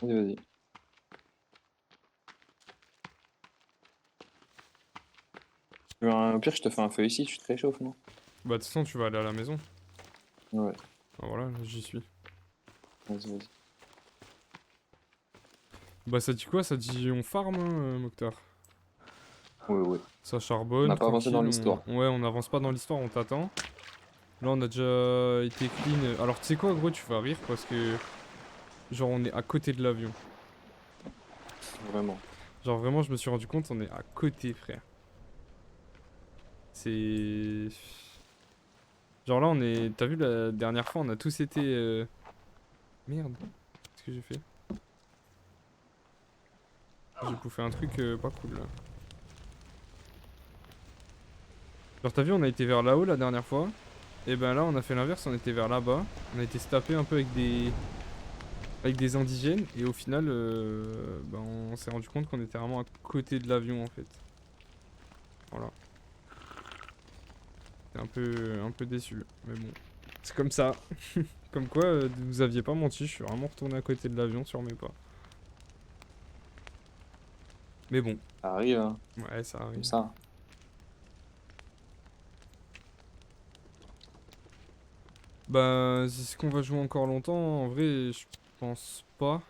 Vas-y, vas-y. Au pire, je te fais un feu ici, tu te réchauffes, non? Bah, de toute façon, tu vas aller à la maison. Ouais, Ah, voilà, j'y suis. vas-y, vas-y. Bah, ça dit quoi? Ça dit on farm, hein, Mokhtar. Ouais, ouais. Ça On charbonne, n'a pas avancé tranquille. dans l'histoire. Ouais, on avance pas dans l'histoire, on t'attend. Là, on a déjà été clean. Alors, tu sais quoi, gros, tu vas rire parce que. Genre, on est à côté de l'avion. Vraiment. Genre, vraiment, je me suis rendu compte, on est à côté, frère. C'est. Genre là, on est. T'as vu la dernière fois, on a tous été. Merde. Qu'est-ce que j'ai fait? J'ai bouffé un truc pas cool là. Genre, t'as vu, on a été vers là-haut la dernière fois. Et ben là, on a fait l'inverse, on était vers là-bas. On a été se taper un peu avec des. Avec des indigènes. Et au final, ben, on s'est rendu compte qu'on était vraiment à côté de l'avion en fait. Voilà. J'étais un peu déçu. Mais bon. C'est comme ça. Comme quoi, vous aviez pas menti, je suis vraiment retourné à côté de l'avion sur mes pas. Mais bon, Ça arrive, hein, ouais, ça comme arrive. ça. Bah, est-ce qu'on va jouer encore longtemps? En vrai, je pense pas.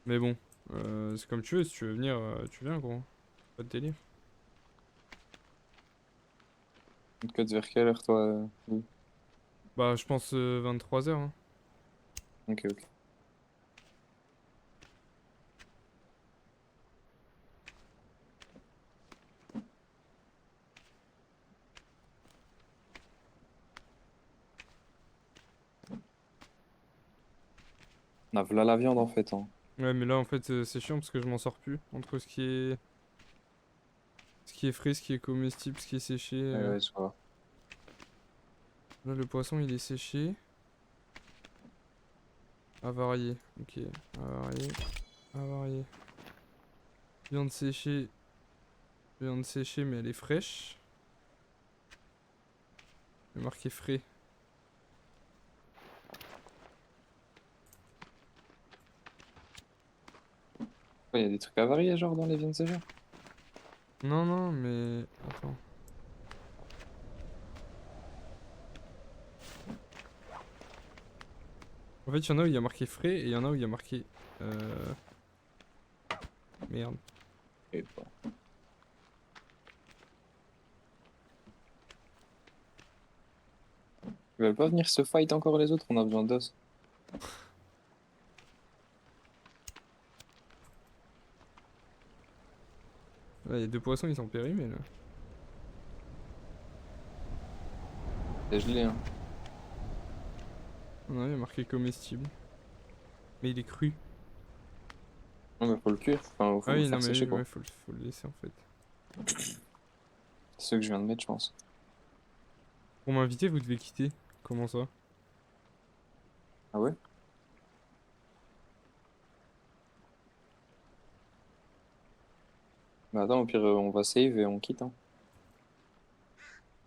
Mais bon, c'est comme tu veux, si tu veux venir, tu viens, gros. Pas de délire. Tu te cotes vers quelle heure, toi? Oui. Bah, je pense 23h. Hein. Ok, ok. On a v'là la viande, en fait, hein. Ouais, mais là, en fait, c'est chiant parce que je m'en sors plus. Entre ce qui est frais, ce qui est comestible, ce qui est séché. Ouais, ouais, je vois. Là, le poisson, il est séché. Avarié. Ok. Avarié. Avarié. Viande séchée. Viande séchée, mais elle est fraîche. Il est marqué frais. Il y a des trucs avariés, genre, dans les viandes séchées? Non, non, mais. Attends. En fait, il y en a où il y a marqué frais et il y en a où il y a marqué. Euh... Merde. Je sais pas. Ils veulent pas venir se fight encore les autres, on a besoin d'os. Là, il y a deux poissons, ils sont périmés là. C'est gelé, hein. Non, il y a marqué comestible. Mais il est cru. Non, mais faut le cuire, enfin, faut Ah le oui, non, faire mais sécher, oui, quoi. ouais, faut le laisser en fait. C'est ceux que je viens de mettre, je pense. Pour m'inviter, vous devez quitter. Comment ça? Ah ouais? Bah attends, au pire, on va save et on quitte, hein.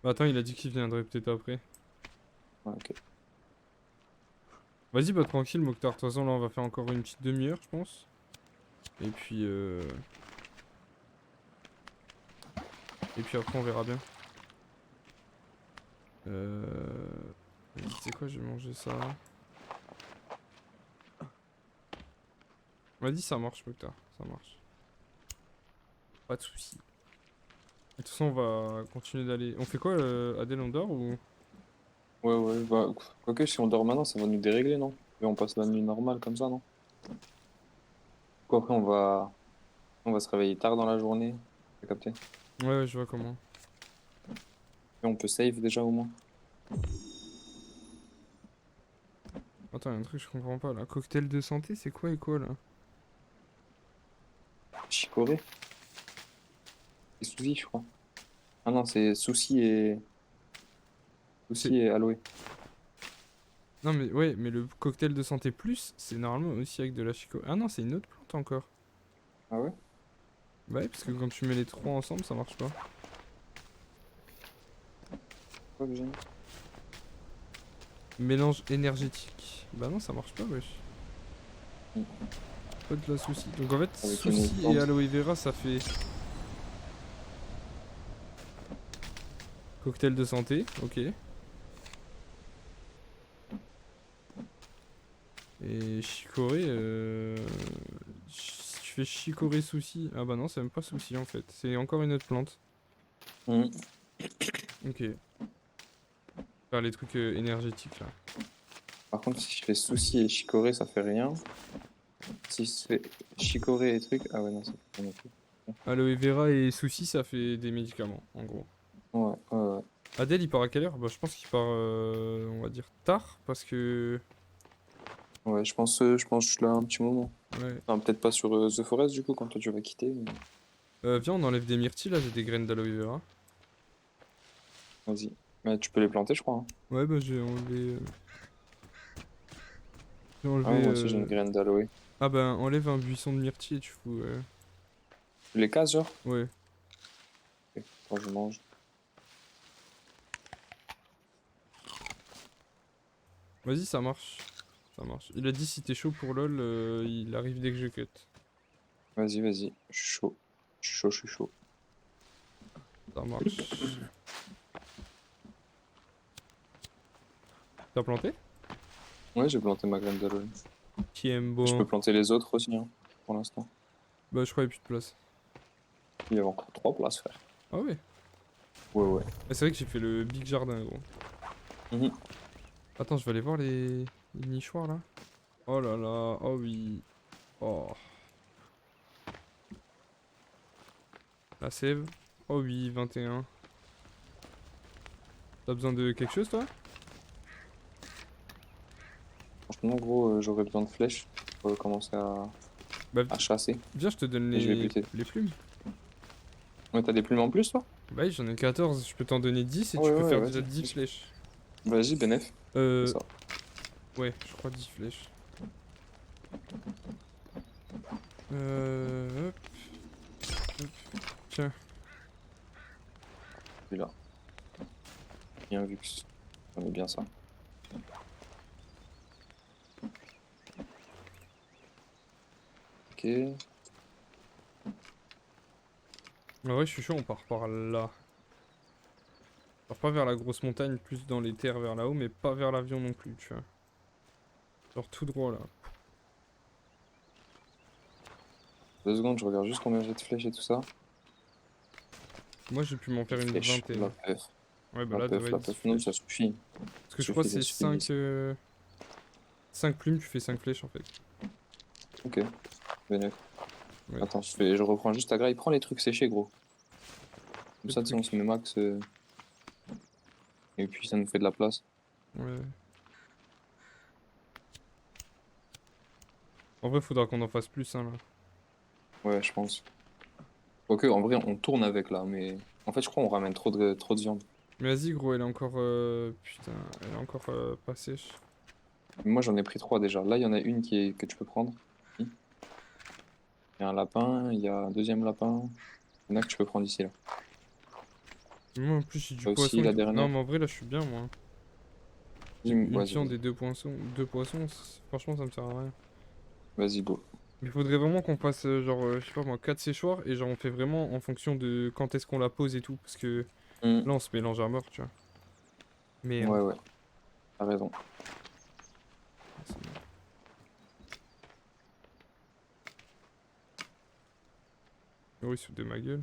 Bah, attends, il a dit qu'il viendrait peut-être après. Ouais, ok. Vas-y, bah tranquille, Mokhtar. De toute façon, là, on va faire encore une petite demi-heure, je pense. Et puis après, on verra bien. Euh... Tu sais quoi, je vais manger ça. Vas-y, ça marche, Mokhtar. Ça marche. Pas de soucis. De toute façon, on va continuer d'aller. On fait quoi, Adèle, on dort ou. Ouais, ouais, bah, quoique, si on dort maintenant, ça va nous dérégler, non? Et on passe la nuit normale comme ça, non? Quoi, après, on va se réveiller tard dans la journée. T'as capté? Ouais, ouais, je vois comment. Et on peut save déjà au moins. Attends, y a un truc que je comprends pas là. Cocktail de santé, c'est quoi et quoi là? Chicorée? Et Suzy, je crois. Ah non, c'est C'est. Souci et aloe. Non, mais ouais, mais le cocktail de santé plus, c'est normalement aussi avec de la chico. Ah non, c'est une autre plante encore. Ah ouais? Bah ouais, parce que quand tu mets les trois ensemble, ça marche pas. Quoi que j'ai mis? Mélange énergétique. Bah non, ça marche pas, wesh. Mm. Pas de la souci. Donc en fait, Avec une autre souci et plante. aloe vera, ça fait. Cocktail de santé, ok. Et chicorée, si tu fais chicorée souci. Ah bah non, c'est même pas souci en fait. C'est encore une autre plante. Mhm. Ok. Faire les trucs énergétiques là. Par contre, si je fais souci et chicorée, ça fait rien. Si je fais chicorée et trucs, ah ouais, non, ça fait rien non plus. Aloe vera et souci, ça fait des médicaments en gros. Ouais, ouais, ouais. Adèle, il part à quelle heure? Bah, je pense qu'il part, on va dire, tard parce que. Ouais, je pense que je suis là un petit moment. Ouais. Non, peut-être pas sur The Forest, du coup, quand toi tu vas quitter. Mais Viens, on enlève des myrtilles là, j'ai des graines d'aloe vera. vas-y. Mais tu peux les planter, je crois, hein. Ouais, bah, j'ai enlevé. J'ai Ah ouais, enlevé. moi aussi j'ai une graine d'aloe. Ah, bah, enlève un buisson de myrtille et tu fous. Tu les casses, genre? Ouais. Ok, quand je mange. Vas-y, ça marche. Ça marche. Il a dit si t'es chaud pour LoL, il arrive dès que je cut. Vas-y, vas-y. Je suis chaud. Je suis chaud, je suis chaud. Ça marche. T'as planté? Ouais, j'ai planté ma graine d'aloe. Qui aime Je bon. peux planter les autres aussi, hein, pour l'instant. Bah, je crois qu'il y a plus de place. Il y a encore 3 places, frère. Ah ouais. Ouais, ouais. Ah, c'est vrai que j'ai fait le big jardin, gros. Mhm. Attends, je vais aller voir les nichoirs là. Oh là là, oh oui. Oh. La sève. Oh oui, 21. T'as besoin de quelque chose toi? Franchement, gros, j'aurais besoin de flèches pour commencer Bah, à chasser. viens, je te donne Et je vais buter. les plumes. Ouais, t'as des plumes en plus, toi? Bah oui, j'en ai 14, je peux t'en donner 10 et Ouais, tu peux ouais, faire déjà vas-y. 10 flèches. Vas-y, Benef. C'est Euh, ça. ouais, je crois 10 flèches. Hop, hop. Tiens. Celui-là. Bien vu que on est bien ça. Ok. En vrai, je suis chaud, on part par là. On part pas vers la grosse montagne, plus dans les terres vers là-haut, mais pas vers l'avion non plus, tu vois. Genre tout droit là. 2 secondes, je regarde juste combien j'ai de flèches et tout ça. Moi, j'ai pu m'en Des faire une flèches. La vingtaine. peur. Ouais, bah La là, peur, devrait la être 10 peur. Non, ça flèches. suffit. Parce que Ça je crois que suffit, ça c'est suffit. 5 plumes, tu fais 5 flèches en fait. Ok. Benef. Ouais, Attends, je reprends juste ta graille. Prends les trucs séchés, gros. Comme le ça, tu sais, on se truc. met max. Et puis, ça nous fait de la place. Ouais. En vrai, faudra qu'on en fasse plus, hein, là. Ouais, je pense. Quoique, en vrai, on tourne avec là, mais en fait, je crois qu'on ramène trop de viande. Mais vas-y, gros, elle est encore. Putain, elle est encore pas sèche. Moi, j'en ai pris 3 déjà. Là, il y en a une que tu peux prendre. Il y a un lapin, il y a un deuxième lapin. Il y en a que tu peux prendre ici, là. Moi, en plus, j'ai du Là aussi, poisson et la tout. Non, dernière. mais en vrai, là, je suis bien, moi. Une Vas-y, viande vas-y. et deux poissons. Deux poissons, franchement, ça me sert à rien. Vas-y, go. Mais il faudrait vraiment qu'on fasse, genre, je sais pas moi, 4 séchoirs et genre, on fait vraiment en fonction de quand est-ce qu'on la pose et tout. Parce que Hmm. là, on se mélange à mort, tu vois. Merde. Ouais, ouais, t'as raison. Ah, c'est bon. Oh, il se fout de ma gueule.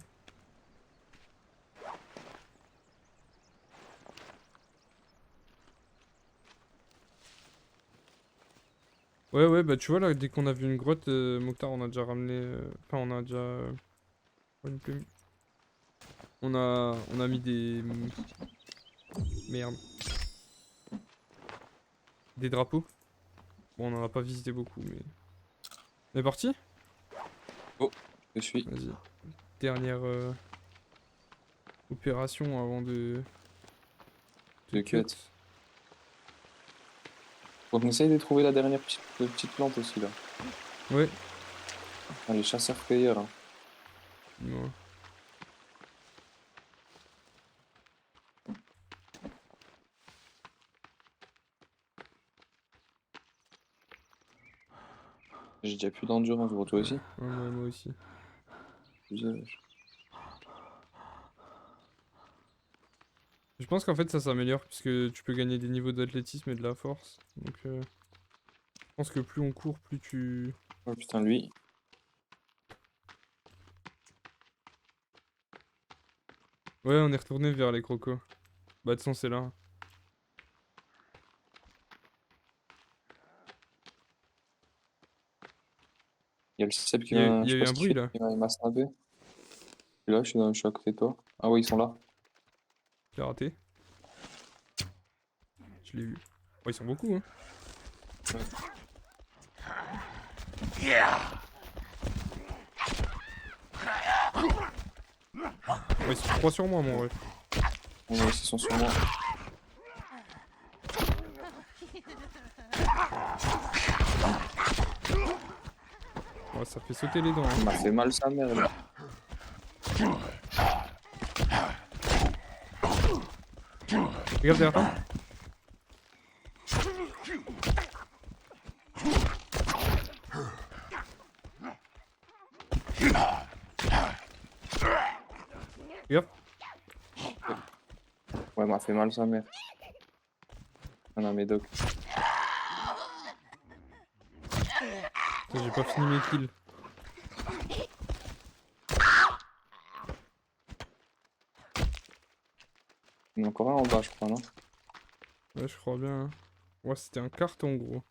Ouais, ouais, bah tu vois là, dès qu'on a vu une grotte, Mokhtar, on a déjà ramené. Enfin, on a déjà. Oh, une plume. On a mis des. Merde. Des drapeaux. Bon, on en a pas visité beaucoup, mais. On est parti? Oh, je suis. Vas-y. Dernière opération avant de De cut. cut. Donc, on essaye de trouver la dernière petite plante aussi, là. Ouais. Ah, les chasseurs-cueilleurs, hein. Ouais. J'ai déjà plus d'endurance, gros, toi aussi. Ouais, moi aussi. Usage. Je pense qu'en fait ça s'améliore puisque tu peux gagner des niveaux d'athlétisme et de la force. Donc je pense que plus on court, plus tu... Oh putain, lui. Ouais, on est retourné vers les crocos. Bah de toute façon c'est là. Il y a le Seb qui Il y a, vient. il y Je a sais eu pas un ce qu'il bruit fait. là. Il m'a snappé. Je suis là, je suis à côté de toi. Ah ouais, ils sont là. Je l'ai raté. Je l'ai vu. Oh, ils sont beaucoup hein. Ouais, ils sont 3 sur moi mon ref. Ouais, ils sont sur moi. Ouais, ça fait sauter les dents. Hein. Il m'a fait mal sa mère là. Regarde derrière toi. Regarde. Ouais, il m'a fait mal sa mère. On a mes docs. Putain, j'ai pas fini mes kills. Il y en a encore un en bas, je crois, non? Ouais, je crois bien. Hein. Ouais, c'était un carton gros.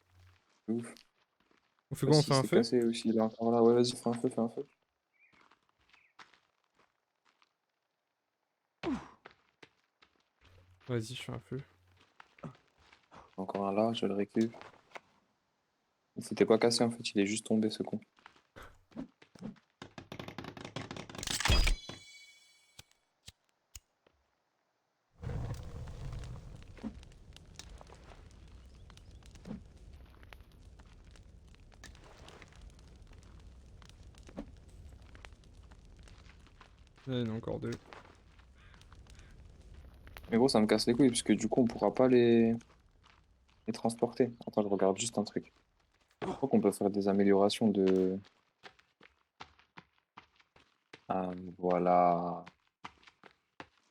C'est ouf. On fait quoi? On fait un s'est feu? cassé aussi, il est encore là. Ouais, vas-y, fais un feu, fais un feu. Vas-y, je fais un feu. Encore un là, je le récup. Il s'était pas cassé en fait, il est juste tombé ce con. Là, il y en a encore deux. Mais gros, ça me casse les couilles, parce que du coup, on pourra pas les transporter. Attends, je regarde juste un truc. Je crois qu'on peut faire des améliorations de... Ah, voilà.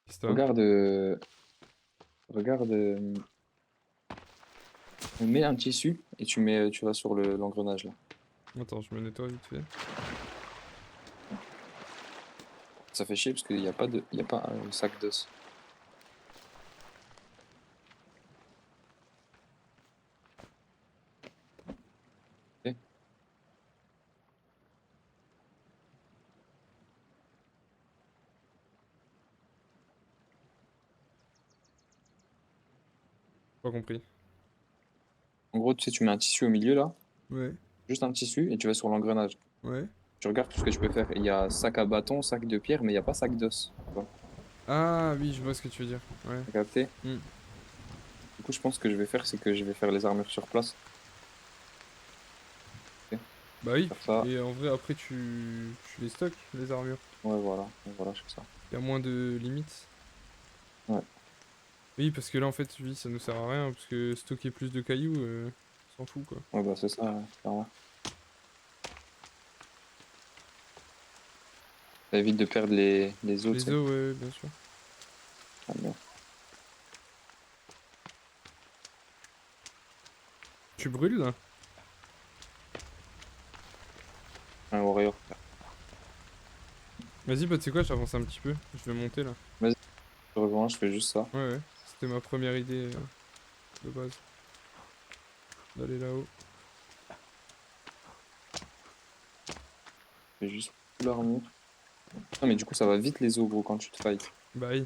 Qu'est-ce que t'as? Regarde... Regarde... Mets un tissu, et tu vas sur l'engrenage, là. Attends, je me nettoie vite fait. Ça fait chier, parce qu'il n'y a pas il y a pas un sac d'os. Ok. Pas compris. En gros, tu sais, tu mets un tissu au milieu, là. Ouais, Juste un tissu, et tu vas sur l'engrenage. ouais. Tu regardes tout ce que tu peux faire. Il y a sac à bâton, sac de pierre, mais il n'y a pas sac d'os. Tu vois, Ah oui, je vois ce que tu veux dire. Ouais. t'as capté? Hmm. Du coup, je pense que je vais faire, c'est que je vais faire les armures sur place. Bah oui. Faire ça. Et en vrai, après, tu les stockes, les armures. Ouais, voilà, je fais ça. Il y a moins de limites. Ouais. Oui, parce que là, en fait, oui, ça nous sert à rien. Parce que stocker plus de cailloux, on s'en fout, quoi. Ouais, bah c'est ça, clairement. Ça évite de perdre les os, tu Les sais. os, ouais, bien sûr. Ah, bien. Tu brûles, là? Un warrior. Vas-y, bah tu sais quoi, j'avance un petit peu. Je vais monter, là. Je rejoins, je fais juste ça. Ouais, ouais. C'était ma première idée de base. D'aller là-haut. Je fais juste l'armure. Non, mais du coup, ça va vite les os, gros, quand tu te fight. Bah oui.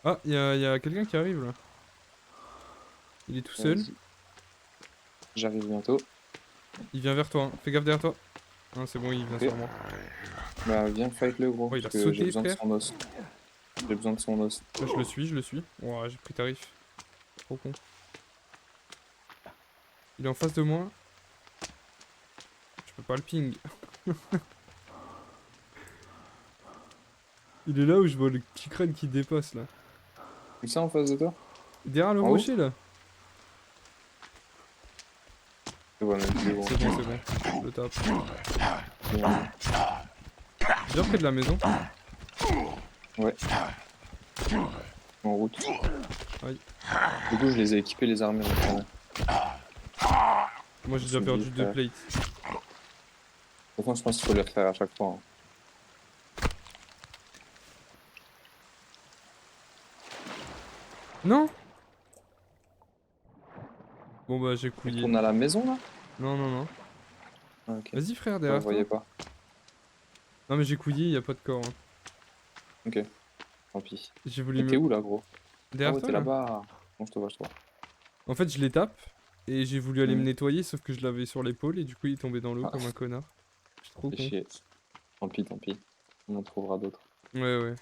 Ah, y a quelqu'un qui arrive, là. Il est tout seul. Vas-y. J'arrive bientôt. Il vient vers toi, hein. Fais gaffe derrière toi. Ah, c'est bon, il vient Ok. sur moi. Bah, viens fight le gros, Oh, il parce a que sauté, j'ai besoin de frère. son os. J'ai besoin de son os. Là, je le suis. Ouah, j'ai pris tarif. Trop con. Il est en face de moi. Je peux pas le ping. Il est là où je vois le petit crâne qui dépasse, là. Où ça en face de toi? Derrière le En haut rocher, là. Je vois même plus gros. C'est bon, c'est bon. Je le tape. Bon. Bien près de la maison. Ouais. En route. Aïe. Du coup, je les ai équipés, les armures. De Moi j'ai déjà Celui, perdu 2 frère. plates. toute façon, je pense qu'il faut les refaire à chaque fois. Hein. Non. Bon bah j'ai On couillé. retourne à la maison là? Non, non, non. Ah, ok. Vas-y frère, Je derrière toi. voyais pas. Non mais j'ai couillé, y a pas de corps. Hein. Ok, tant pis. J'ai voulu Mais t'es me... où là, gros? Ah Derrière ouais, toi t'es là. là-bas. Bon, je te vois, je te vois. En fait je les tape. Et j'ai voulu aller me Mhm. nettoyer sauf que je l'avais sur l'épaule et du coup il est tombé dans l'eau Ah, comme un connard. Je suis trop fais con. chier. Tant pis, tant pis. On en trouvera d'autres. Ouais ouais.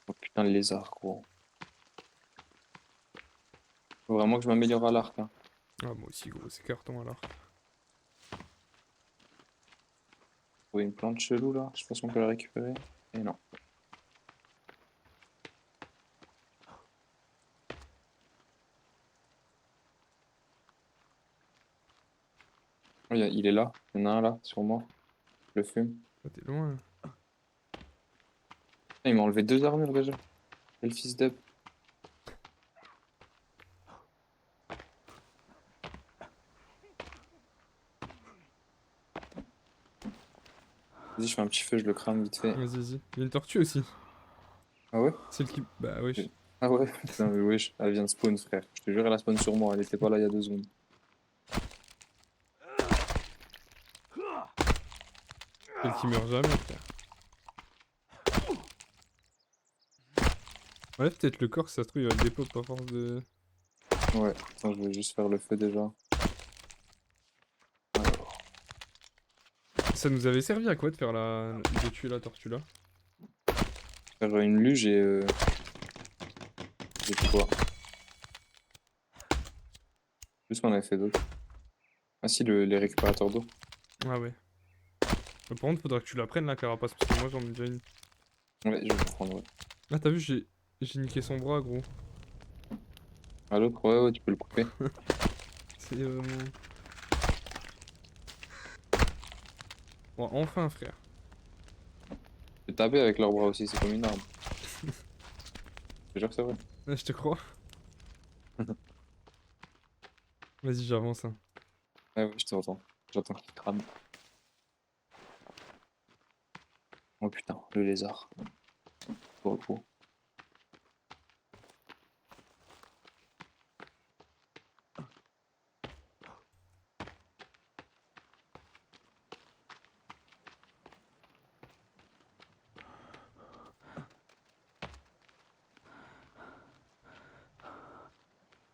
Oh putain, le lézard, gros. Faut vraiment que je m'améliore à l'arc. Hein. Ah moi aussi gros, c'est carton alors. Trouver une plante chelou là. Je pense qu'on peut la récupérer. Et non. Oh, il est là. Il y en a un là, sur moi. Je le fume. Ah, t'es loin. Ah, il m'a enlevé 2 armures déjà. Quel fils d'up. Vas-y, je fais un petit feu, je le crame vite fait. Vas-y, vas-y. Il y a une tortue aussi. Ah ouais? Celle qui... Bah wesh. Ah ouais? Putain, mais wesh, elle vient de spawn, frère. Je te jure, elle a spawn sur moi. Elle était pas là il y a 2 secondes. Celle qui meurt jamais frère. Ouais peut-être le corps si ça se trouve il va le dépop à force de... Ouais, attends, je vais juste faire le feu déjà. Alors, Ça nous avait servi à quoi de faire la... de tuer la tortue là? faire une luge et. J'ai fait quoi? Juste qu'on avait fait d'autres. Ah si, les récupérateurs d'eau. Ah ouais. Mais par contre faudra que tu la prennes la carapace parce que moi j'en ai déjà une. Ouais, je vais le prendre, ouais. Ah t'as vu j'ai niqué son bras gros. Ah, l'autre, ouais, ouais, tu peux le couper. C'est vraiment... Bon enfin frère. Tu peux taper avec leurs bras aussi, c'est comme une arme. Je te jure que c'est vrai. Ouais, je te crois. Vas-y j'avance hein. Ouais, ouais, je t'entends. J'entends qu'il crame. Oh putain, le lézard. Gros, gros.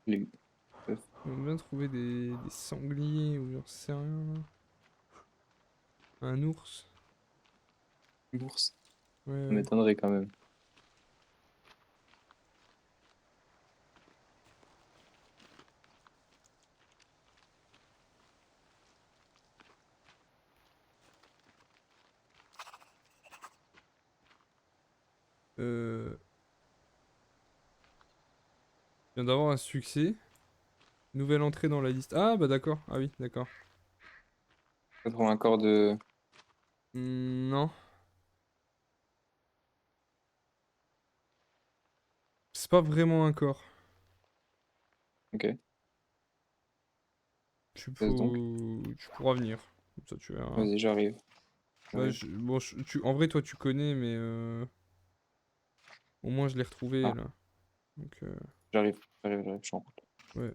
Les œufs. On va bien trouver des sangliers ou j'en sais rien là. Un ours. L'ours. Ouais Ça ouais. m'étonnerait quand même. Euh... Je viens d'avoir un succès. Nouvelle entrée dans la liste. Ah bah d'accord. Ah oui d'accord. On trouve un corps de. Non. C'est pas vraiment un corps. Ok, laisse donc. Tu pourras venir. Comme ça tu verras. Vas-y, j'arrive. Bah, J'arrive. bon, en vrai, toi, tu connais, mais au moins, je l'ai retrouvé, Ah, là. Donc, j'arrive, je suis en route. ouais.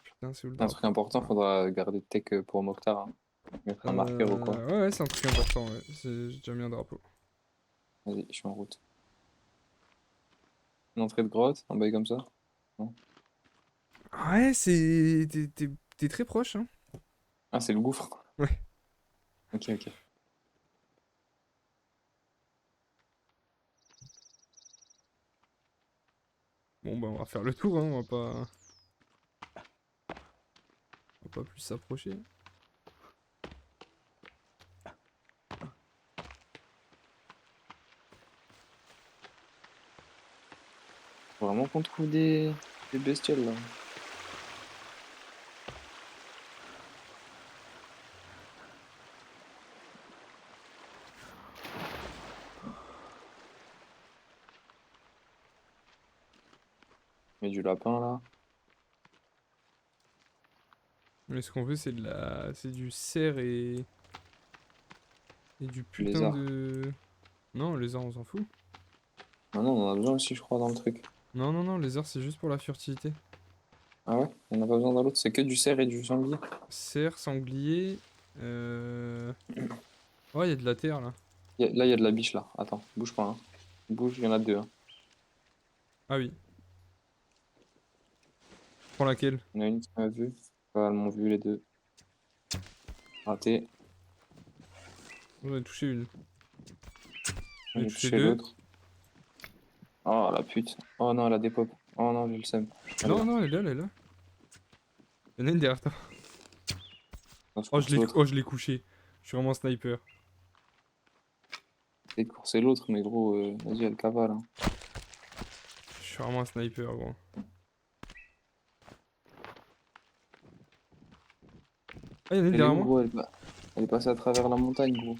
Putain, c'est où le Un truc drapeau? important, Ah. faudra garder tech pour Mokhtar. Hein. Mettre un marqueur ou quoi. Ouais, ouais, c'est un truc important, ouais. J'ai déjà mis un drapeau. Vas-y, je suis en route. Une entrée de grotte, un bail comme ça? Non. Ouais, c'est... T'es très proche, hein. Ah, c'est le gouffre. Ouais. Ok, ok. Bon, bah, on va faire le tour, hein. On va pas plus s'approcher. Faut vraiment qu'on trouve des bestioles là. Mais du lapin là. Mais ce qu'on veut, c'est c'est du cerf et du putain Lézard. de. Non, les arts, on s'en fout. Ah non, on en a besoin aussi, je crois, dans le truc. Non, non, non, les arts, c'est juste pour la furtivité. Ah ouais? On n'a pas besoin dans l'autre, c'est que du cerf et du sanglier. Cerf, sanglier. Ouais, il y a de la terre là. Là, il y a de la biche là. Attends, bouge pas. Hein. Bouge, il y en a deux. Hein. Ah oui. Prends laquelle? Il y en a une qui m'a vu. Ah, elles m'ont vu les deux. Raté. J'en ai touché une. J'en ai J'ai touché touché deux. l'autre. Oh la pute. Oh non, elle a des pop. Oh non, j'ai le seum. Elle est Non, là. non, elle est là, elle est là. Il y en a une derrière toi. Non, je Oh, course l'autre. je l'ai couché. Je suis vraiment un sniper. J'ai de courser l'autre, mais gros, vas-y, elle cavale. Hein. Je suis vraiment un sniper, gros. Ah, il y en a une Elle est derrière où, moi? gros? Elle est passée à travers la montagne, gros.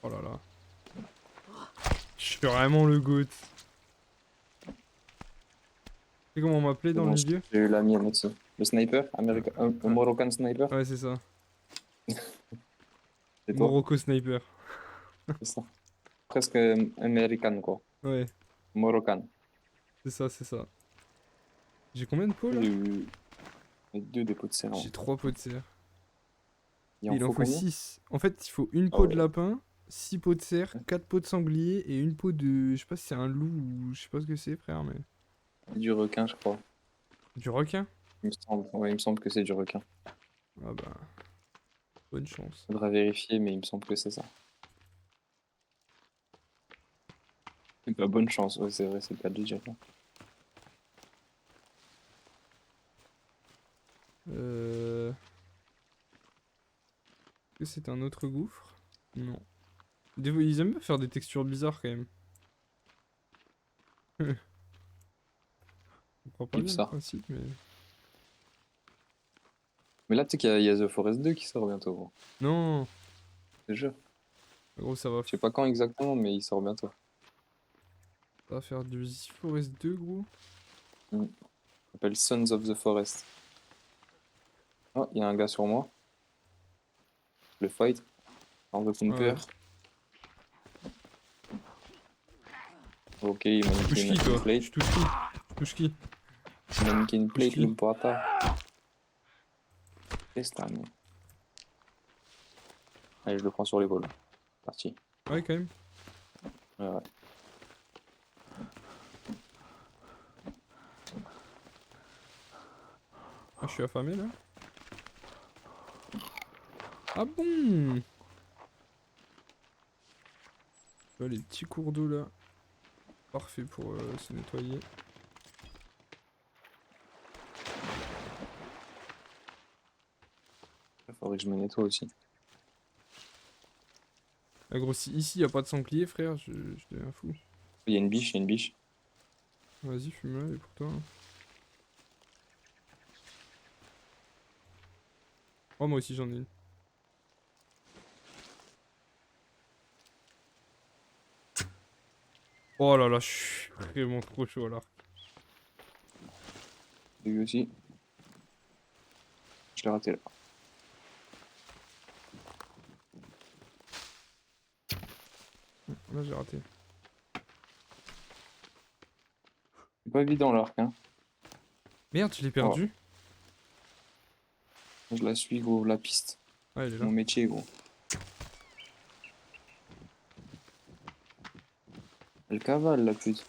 Oh là là. Je suis vraiment le GOAT. Tu sais comment on m'appelait C'est dans le bon, milieu? j'ai eu la mienne aussi. Le sniper, un Ouais, Moroccan sniper, ouais, c'est ça. c'est toi. Morocco sniper. C'est ça. Presque américain, quoi. Ouais, Moroccan. c'est ça, c'est ça. J'ai combien de pots là? J'ai eu deux dépôts de J'ai cerveau. 3 pots de cerf. Il en Il en faut faut combien? 6. En fait, il faut une Ah peau de ouais. lapin, 6 pots de cerf, 4 pots de sanglier et une peau de. Je sais pas si c'est un loup ou. Je sais pas ce que c'est, frère, mais. Du requin, je crois. Du requin? Il me semble. Ouais, il me semble que c'est du requin. Ah bah, bonne chance. Faudra vérifier, mais il me semble que c'est ça. Bah, bonne chance, ouais, c'est vrai, c'est le cas de le dire. Là. Euh. Est-ce que c'est un autre gouffre? Non. Ils aiment bien faire des textures bizarres quand même. Je comprends pas Type bien le ça. principe, mais. Mais là, tu sais qu'il y a The Forest 2 qui sort bientôt, gros. Non! Je te jure. Gros, ça va, Je sais pas quand exactement, mais il sort bientôt. ça va faire du The Forest 2, gros. Ça s'appelle Sons of the Forest. Oh, il y a un gars sur moi. Le fight. Arme de Ouais. peur. Ok, il m'a Tu niqué touches qui, une toi? plate. Tu touches qui? Tu touches qui? Il m'a niqué une Tu touches plate, le qui? bâtard. Qu'est-ce que t'as, mais... Allez, je le prends sur l'épaule. Parti. Ouais, quand même. Ouais, ouais. Ah, je suis affamé là. Ah bon? Ouais, les petits cours d'eau là. Parfait pour se nettoyer. Il faudrait que je me nettoie aussi. Ah, gros, si ici y a pas de sanglier, frère, je deviens fou. Il y a une biche, il y a une biche. Vas-y, fume-la, et pour toi. Oh, moi aussi j'en ai une. Oh là là, je suis vraiment trop chaud là. Lui aussi. Je l'ai raté là. Là, j'ai raté. C'est pas évident l'arc, hein. Merde, je l'ai Oh, perdu. je la suis, gros, la piste. Ah, il est là. Mon métier, gros. Elle cavale, la pute.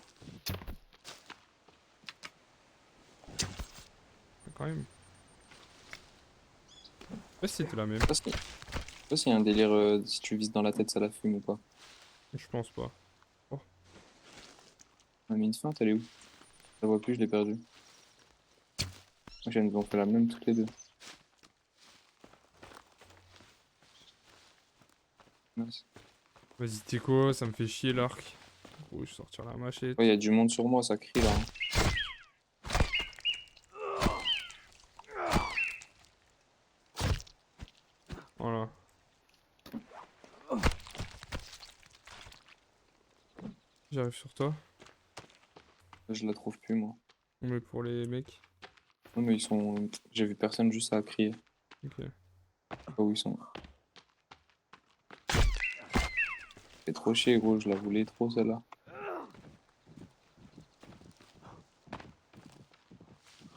Quand même. Je sais pas si c'était la même. Je sais pas s'il y a un délire, si tu vises dans la tête, ça la fume ou pas. Je pense pas. On a mis une feinte, elle est où? Je la vois plus, je l'ai perdue. J'ai nous ont fait la même toutes les deux. Nice. Vas-y, t'es quoi? Ça me fait chier l'arc. Gros, je vais sortir la machette. Ouais, il y a du monde sur moi, ça crie là. Hein. Voilà. J'arrive sur toi. Je la trouve plus, moi. On met pour les mecs. Non, mais ils sont. J'ai vu personne juste à crier. Ok. Je sais pas où ils sont. C'est trop chier, gros. Je la voulais trop, celle-là.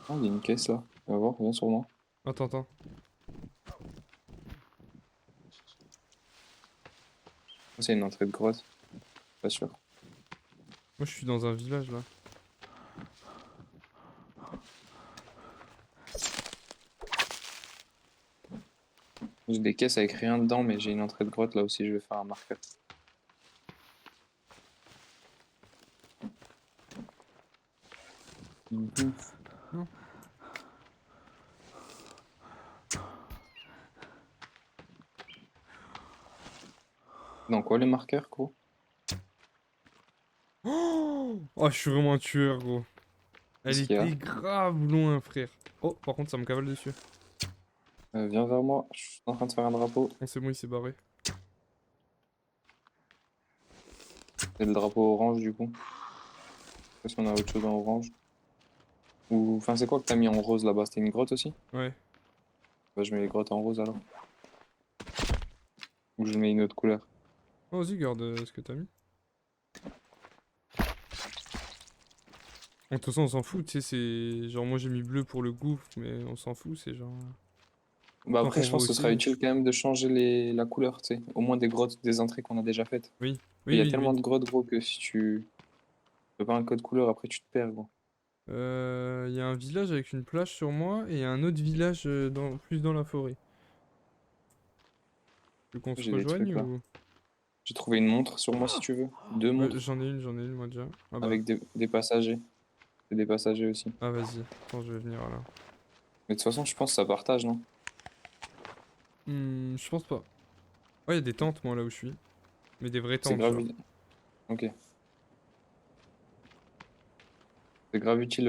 Ah, il y a une caisse là. On va voir, viens sur moi. Attends, attends. C'est une entrée de grotte. Pas sûr. Moi je suis dans un village là. J'ai des caisses avec rien dedans, mais j'ai une entrée de grotte là aussi. Je vais faire un marqueur. Mhm. Non. Dans quoi les marqueurs, gros? Oh, je suis vraiment un tueur, gros. Elle Qu'est-ce qu'il y a? était grave loin, frère. Oh, par contre, ça me cavale dessus. Viens vers moi. Je suis en train de faire un drapeau. Oh, c'est bon, il s'est barré. C'est le drapeau orange du coup. Je sais pas si on a autre chose en orange. Ou. Enfin, c'est quoi que t'as mis en rose là-bas? C'était une grotte aussi? Ouais. Bah, je mets les grottes en rose alors. Ou je mets une autre couleur. Oh, vas-y, garde ce que t'as mis. De toute façon, on s'en fout, tu sais, c'est... Genre, moi j'ai mis bleu pour le gouffre, mais on s'en fout, c'est genre... Bah, Tant après, qu'on je voit pense que ce sera aussi. utile quand même de changer la couleur, tu sais. Au moins des grottes, des entrées qu'on a déjà faites. Oui, Il oui, y a oui, tellement oui. de grottes, gros, que si tu fais pas un code couleur, après tu te perds, gros. Il y a un village avec une plage sur moi, et un autre village plus dans la forêt. Tu veux qu'on se J'ai des rejoigne trucs là. ou... J'ai trouvé une montre sur moi si tu veux. Deux Ouais, montres j'en ai une, moi déjà. Ah bah. avec des passagers. Et des passagers aussi. Ah, vas-y. Attends, je vais venir là. Mais de toute façon, je pense que ça partage, non? Je pense pas. Ouais, il y a des tentes, moi, là où je suis. Mais des vraies C'est tentes, grave. genre. Ok. C'est grave utile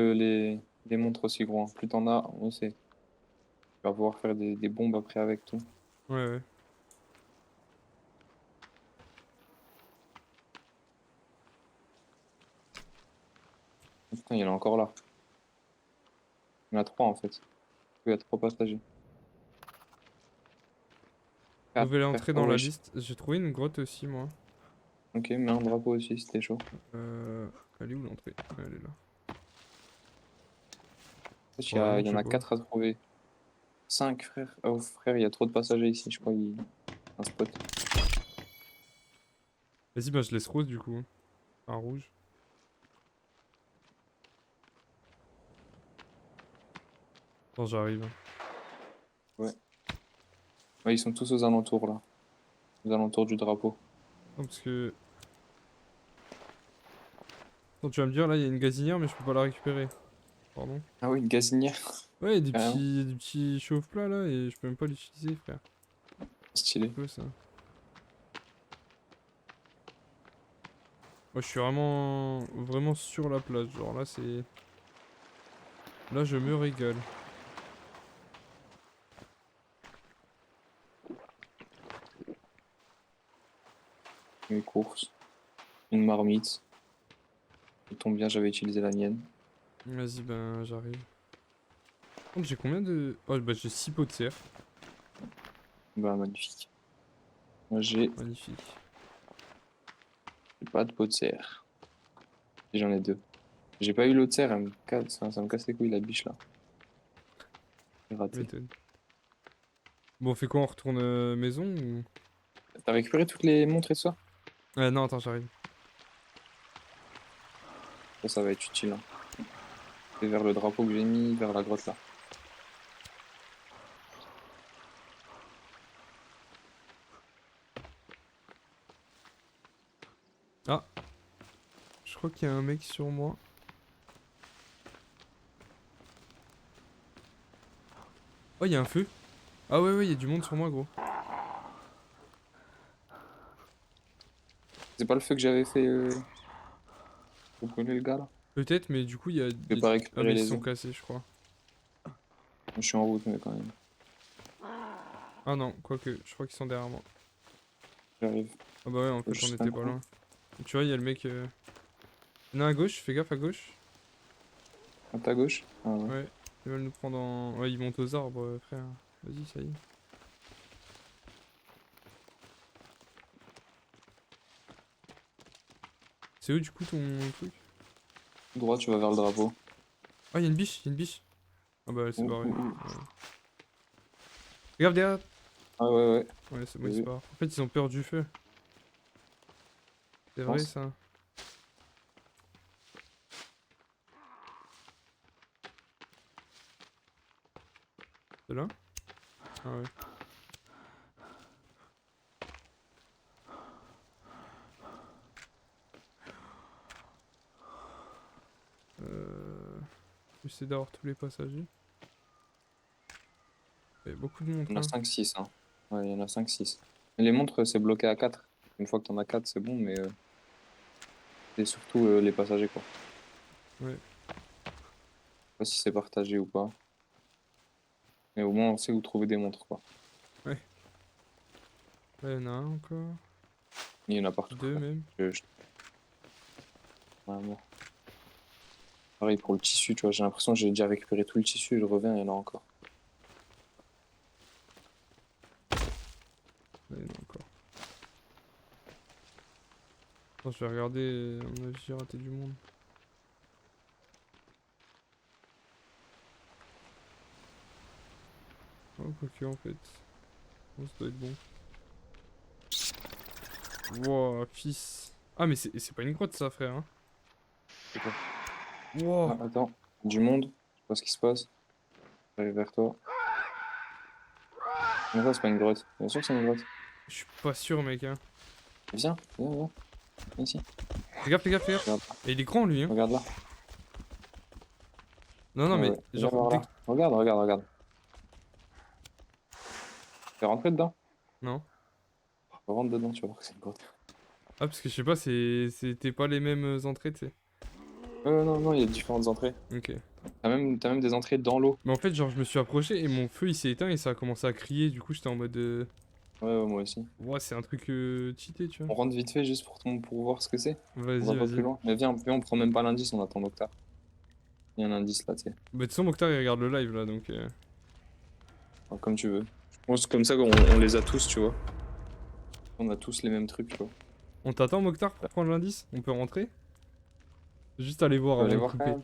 les montres aussi, gros, hein. Plus t'en as, on sait. Tu vas pouvoir faire des bombes après avec tout. Ouais, ouais. Putain, il y en a encore là. Il y en a trois en fait. Il y a trois passagers. Quatre, Nouvelle frère. entrée Oh dans la wesh. liste. J'ai trouvé une grotte aussi, moi. Ok, mets un drapeau aussi, c'était chaud. Euh... Elle est où l'entrée? Ouais, elle est là. Wesh, Bon, la il y montre, en je a sais pas. quatre à trouver. Cinq, frère. Oh, frère, il y a trop de passagers ici, je crois. Un spot. Vas-y, bah, je laisse rose, du coup. Un rouge. Attends, j'arrive. Ouais. Ouais, ils sont tous aux alentours là. Aux alentours du drapeau. Non, parce que... Attends, tu vas me dire, là, il y a une gazinière, mais je peux pas la récupérer. Pardon. Ah oui, une gazinière. Ouais, il y a Carrément. des petits chauffe-plats, là, et je peux même pas l'utiliser, frère. Stylé. C'est quoi, ça? Moi, je suis vraiment sur la plage. Genre, là, c'est... Là, je me régale. Mes courses. Une marmite. Ça tombe bien, j'avais utilisé la mienne. Vas-y, ben, j'arrive. Par contre, j'ai combien de... Oh, bah, j'ai 6 pots de serre. Bah, magnifique. Moi, j'ai Magnifique. pas de pot de serre. Et j'en ai deux. J'ai pas eu l'autre serre, ça me casse les couilles la biche là. J'ai Tu raté. m'étonnes. Bon, on fait quoi? On retourne maison ou... T'as récupéré toutes les montres et tout ça? Non, attends, j'arrive. Ça va être utile, hein. C'est vers le drapeau que j'ai mis, vers la grotte là. Ah, je crois qu'il y a un mec sur moi. Oh, il y a un feu. Ah ouais, ouais, il y a du monde sur moi, gros. C'est pas le feu que j'avais fait pour brûler le gars là? Peut-être, mais du coup, il y a... Je vais pas Ah, mais récupérer ils se les sont os. cassés, je crois. Je suis en route, mais quand même. Ah non, quoique, je crois qu'ils sont derrière moi. J'arrive. Ah bah ouais, en Faut fait, on juste était un pas coup. loin. Tu vois, il y a le mec... Il y en a à gauche, fais gaffe à gauche. À ta gauche? Ah ouais. Ouais, ils veulent nous prendre en... Ouais, ils montent aux arbres, frère. Vas-y, ça y est. C'est où du coup ton truc? Droit, tu vas vers le drapeau. Ah, il y a une biche, il y a une biche. Ah bah, elle s'est Ouh, barrée. ouh, ouh. Ouais. Regarde derrière. Ah ouais, ouais, Ouais, c'est bon, j'ai il se vu, barre. En fait, ils ont peur du feu. C'est je vrai pense. ça. C'est là? Ah ouais. J'essaie d'avoir tous les passagers. Il y a beaucoup de monde Il y en là. a 5-6, hein. Ouais, il y en a 5-6. Mais les montres, c'est bloqué à 4. Une fois que t'en as 4, c'est bon, mais c'est surtout les passagers, quoi. Ouais. Je sais pas si c'est partagé ou pas. Mais au moins, on sait où trouver des montres, quoi. Ouais. Là, il y en a un encore. Il y en a partout, Deux frère. même. Je- Vraiment. Pareil pour le tissu, tu vois, j'ai l'impression que j'ai déjà récupéré tout le tissu, je reviens, il y en a encore. Là, il y en a encore. Attends, je vais regarder. À mon avis, j'ai raté du monde. Oh, quoique en fait. Oh, ça doit être bon. Wow, fils. Ah, mais c'est pas une grotte ça, frère. Hein. C'est quoi? Wow. Ah, attends, du monde, je sais pas ce qui se passe. J'arrive vers toi. Mais ça, c'est pas une grotte. Bien sûr que c'est une grotte. Je suis pas sûr, mec. Hein. Viens, viens, viens. Viens ici. Fais gaffe, fais gaffe, fais gaffe. Regarde, Et il est grand lui. Hein. regarde là. Non, non, Ouais, mais ouais. Viens genre. voir Dès là. que... Regarde, regarde, regarde. T'es rentré dedans? Non. Rentre dedans, tu vas voir que c'est une grotte. Ah, parce que je sais pas, c'était pas les mêmes entrées, tu sais. Non, non, il y a différentes entrées. Ok. T'as même des entrées dans l'eau. Mais en fait, genre, je me suis approché et mon feu il s'est éteint et ça a commencé à crier. Du coup, j'étais en mode. Ouais, ouais, moi aussi. Ouais, c'est un truc cheaté, tu vois. On rentre vite fait juste pour voir ce que c'est. On Vas-y, va pas plus vas-y. loin. Mais viens, viens, on prend même pas l'indice, on attend Noctar. Il y a un indice là, tu sais. Bah, de toute façon, Mokhtar il regarde le live là donc. Enfin, comme tu veux. Je pense comme ça qu'on les a tous, tu vois. On a tous les mêmes trucs, tu vois. On t'attend, Mokhtar, pour prendre l'indice? On peut rentrer? Juste aller voir Tu veux avant aller de voir quand couper. même?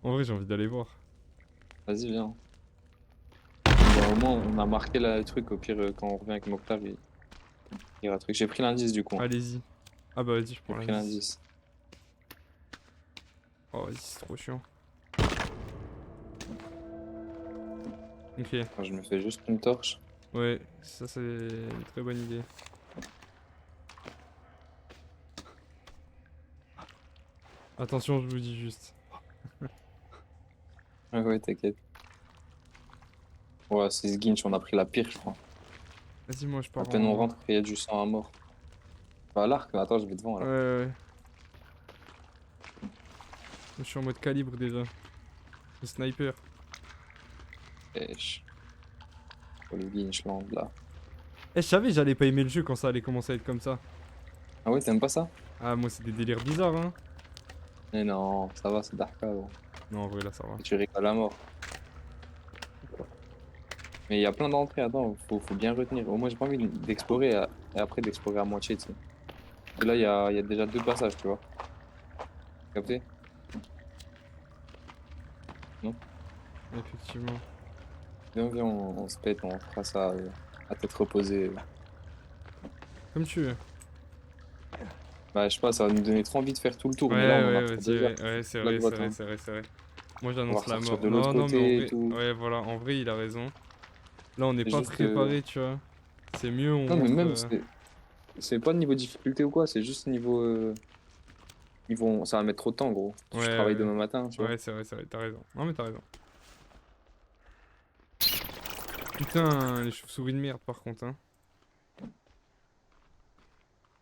En vrai, j'ai envie d'aller voir. Vas-y, viens. Bon, au moins, on a marqué là, le truc. Au pire, quand on revient avec Mokhtar, il y aura un truc. J'ai pris l'indice du coup, hein. Allez-y. Ah bah, vas-y, je J'ai prends pris l'indice. l'indice. Oh, vas-y, c'est trop chiant. Ok. Moi, je me fais juste une torche. Ouais, ça, c'est une très bonne idée. Attention, je vous dis juste. Ouais, ouais, t'inquiète. Ouais, c'est Sginch, on a pris la pire, je crois. Vas-y, moi, je À pars peine on en. rentre, il y a du sang à mort. Bah, à l'arc, là, attends, je vais devant Ouais, là. ouais, ouais. Je suis en mode calibre déjà. Le sniper. Wesh. Oh, le Ginchland là. Eh, je savais, j'allais pas aimer le jeu quand ça allait commencer à être comme ça. Ah ouais, t'aimes pas ça? Ah, moi, c'est des délires bizarres, hein. Mais non, ça va, c'est Darka, gros. Non, en vrai, là, ça va. Tu rigoles à mort. Mais il y a plein d'entrées, attends, faut bien retenir. Au moins, j'ai pas envie d'explorer et après d'explorer à moitié, tu sais. Et là, il y a déjà 2 passages, tu vois. Capté? Non? Effectivement. Viens, viens, on se pète, on fera ça à tête reposée. Comme tu veux. Bah, je sais pas, ça va nous donner trop envie de faire tout le tour, Ouais, mais là, on en a ouais, pour vas-y, 2 heures. ouais, ouais, c'est La vrai, c'est grotte, vrai, hein. c'est vrai, c'est vrai. Moi, On va j'annonce la ressortir mort. de l'autre Non, non, mais en côté et vrai, tout. ouais, voilà, en vrai, il a raison. Là, on n'est C'est pas juste. préparé, tu vois. C'est mieux, on Non, mais rentre. même, c'est pas niveau difficulté ou quoi, c'est juste niveau. Ça va mettre trop de temps, gros. Ouais, Je travaille ouais. demain matin, tu vois. Ouais, c'est vrai, t'as raison. Non, mais t'as raison. Putain, les chauves-souris de merde, par contre, hein.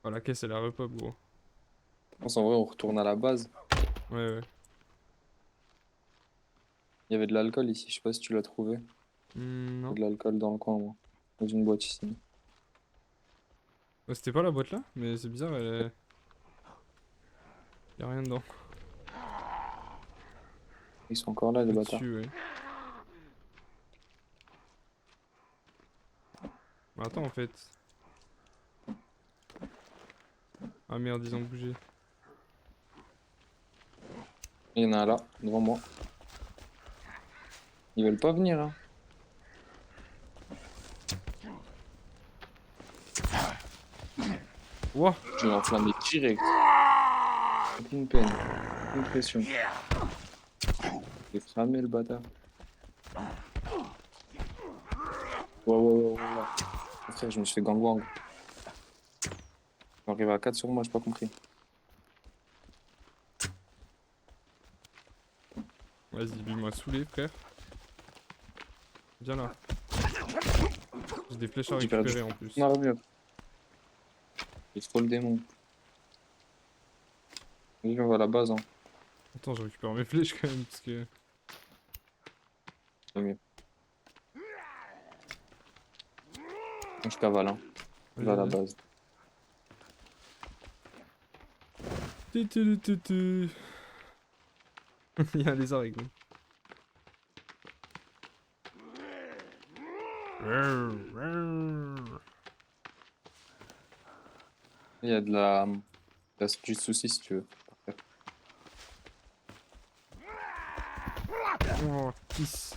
Oh, la caisse, elle a repop, gros. Je pense en vrai, on retourne à la base. Ouais, ouais. Il y avait de l'alcool ici, je sais pas si tu l'as trouvé. Il y a Non. de l'alcool dans le coin, moi. Dans une boîte ici. Ouais, c'était pas la boîte là, mais c'est bizarre, elle est... Y'a rien dedans. Ils sont encore là, les bâtards. Dessus, ouais. Mais attends, en fait. Ah merde, ils ont bougé. Il y en a un là, devant moi. Ils veulent pas venir, hein. Ouah! Je vais l'enflammer direct. Aucune peine, aucune pression. J'ai cramé le bâtard. Wow. Frère, je me suis fait gang. J'arrive à 4 sur moi, j'ai pas compris. Vas-y, lui m'a saoulé, frère. Viens là. J'ai des flèches à J'ai perdu. récupérer en plus. On armure. J'ai trop le démon. Vas-y, on va à la base, hein. Attends, je récupère mes flèches quand même, parce que... C'est mieux. Moi, je cavale, hein. Je vais à la Vas-y. base. Tu. Il y a un lézard avec nous. Il y a du souci si tu veux. Oh, kiss.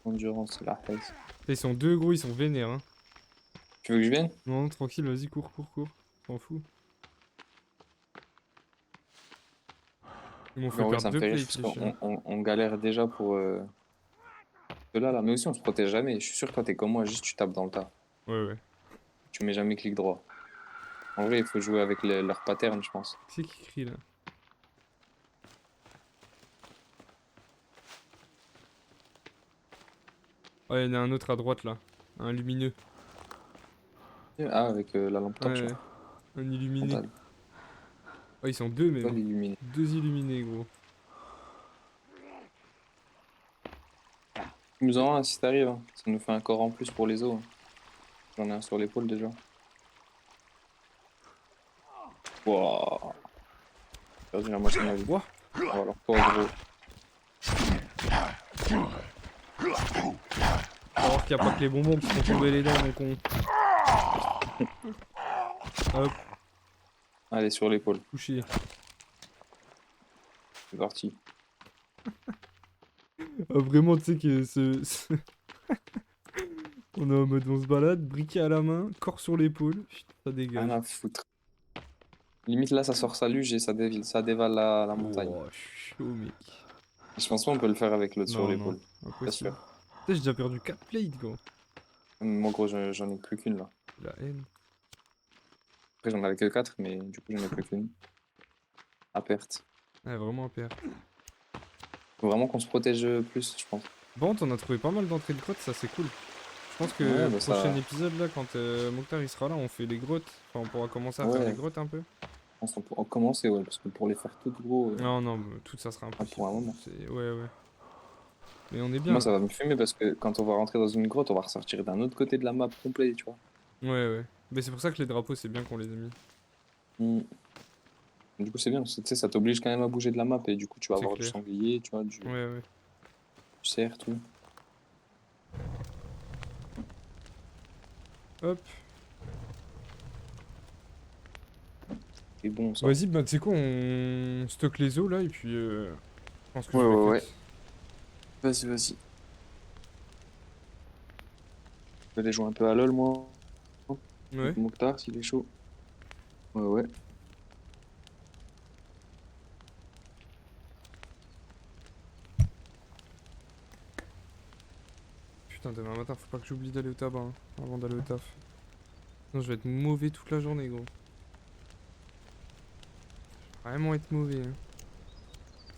Endurance, c'est la haise. Ils sont deux gros, ils sont vénères, hein. Tu veux que je vienne? Non, tranquille, vas-y, cours. T'en fous. Ils m'ont fait En vrai, perdre ça me deux fait rire plates, parce les chiens. qu'on galère déjà pour ceux-là, là. Mais aussi, on se protège jamais. Je suis sûr que toi, t'es comme moi, juste tu tapes dans le tas. Ouais. Tu mets jamais clic droit. En vrai, il faut jouer avec leur pattern, je pense. Qui c'est qui crie là? Ouais, il y en a un autre à droite là. Un lumineux. Ah, avec la lampe torche, Ouais, là. un illuminé. Frontal. Oh, ils sont deux Pas même. l'illuminer. Deux illuminés, gros. Tu nous en as un si t'arrives, hein. Ça nous fait un corps en plus pour les os, hein. J'en ai un sur l'épaule déjà. Wouah. J'ai perdu la moitié de ma vie. Ouah. Oh, alors toi, gros. Alors qu'il n'y a pas que les bonbons qui font tomber les dents, mon con. Hop, Allez, sur l'épaule. touché. C'est parti. Ah, vraiment, tu sais que on est en mode on se balade, briquet à la main, corps sur l'épaule. Putain, ça Rien dégage. à foutre. Limite là, ça sort sa luge et ça dévale la montagne. Oh, je suis chaud, mec. Je pense pas on peut le faire avec l'autre sur Non, l'épaule. Bien impossible. sûr. Putain, j'ai déjà perdu 4 plates, gros. Moi, gros, j'en ai plus qu'une là. La haine. Après, j'en avais que 4, mais du coup, j'en ai plus qu'une. À perte. Ouais, vraiment un père. Faut vraiment qu'on se protège plus, je pense. Bon, on a trouvé pas mal d'entrées de grottes, ça c'est cool. Je pense que Ouais, bah, prochain ça. épisode là, quand Mokhtar il sera là, on fait les grottes. Enfin, on pourra commencer à faire Ouais, les grottes un peu. je pense qu'on peut en commencer, ouais, parce que pour les faire toutes, gros, Non, tout ça sera impossible. pour un moment. Ouais. Mais on est bien Moi, là. ça va me fumer parce que quand on va rentrer dans une grotte, on va ressortir d'un autre côté de la map complet, tu vois. Ouais. Mais c'est pour ça que les drapeaux, c'est bien qu'on les ait mis. Hmm. Du coup, c'est bien, parce que, tu sais, ça t'oblige quand même à bouger de la map et du coup, tu vas C'est avoir du clair. sanglier, tu vois, Ouais. du cerf, tout. Hop. C'est bon, ça. Vas-y, bah tu sais quoi, on stocke les os là et puis je pense que je vais Ouais. cut. Vas-y. Je vais aller jouer un peu à LoL, moi. Ouais. Avec Mokhtar, s'il est chaud. Ouais. Putain, demain matin, faut pas que j'oublie d'aller au tabac hein, avant d'aller au taf. Sinon, je vais être mauvais toute la journée, gros. Vraiment être mauvais. Hein.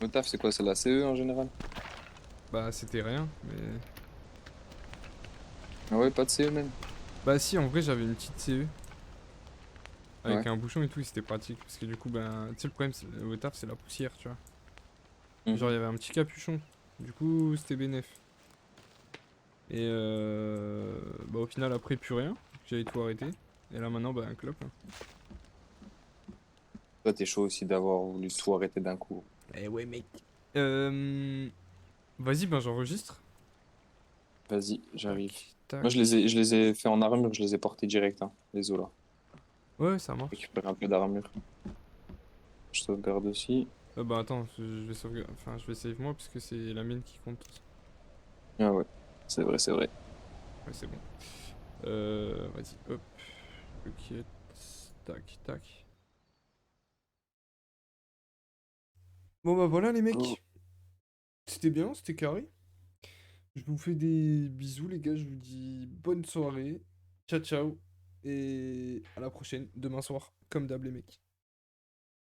Le taf, c'est quoi? C'est la CE en général? Bah, c'était rien, mais. Ah ouais, pas de CE même. Bah, si, en vrai, j'avais une petite CE. Avec Ouais. un bouchon et tout, et c'était pratique. Parce que du coup, ben, tu sais, le problème au taf, c'est la poussière, tu vois. Mhm. Genre, il y avait un petit capuchon. Du coup, c'était bénef. Et bah, au final, après, plus rien. J'avais tout arrêté. Et là, maintenant, bah, un clope. Hein. Toi, t'es chaud aussi d'avoir voulu tout arrêter d'un coup. Eh ouais, mec. Vas-y, ben j'enregistre. Vas-y, j'arrive. Tac, tac. Moi, je les ai fait en armure, je les ai portés direct, hein, les os là. Ouais, ça marche. Récupérer un peu d'armure. Je sauvegarde aussi. Bah attends, je vais sauvegarder. Enfin, je vais save moi parce que c'est la mienne qui compte. Ah ouais, c'est vrai, c'est vrai. Ouais, c'est bon. Vas-y, hop. Ok. Tac, tac. Bon bah voilà les Oh. mecs. C'était bien, c'était carré. Je vous fais des bisous les gars, je vous dis bonne soirée. Ciao ciao. Et à la prochaine, demain soir, comme d'hab les mecs.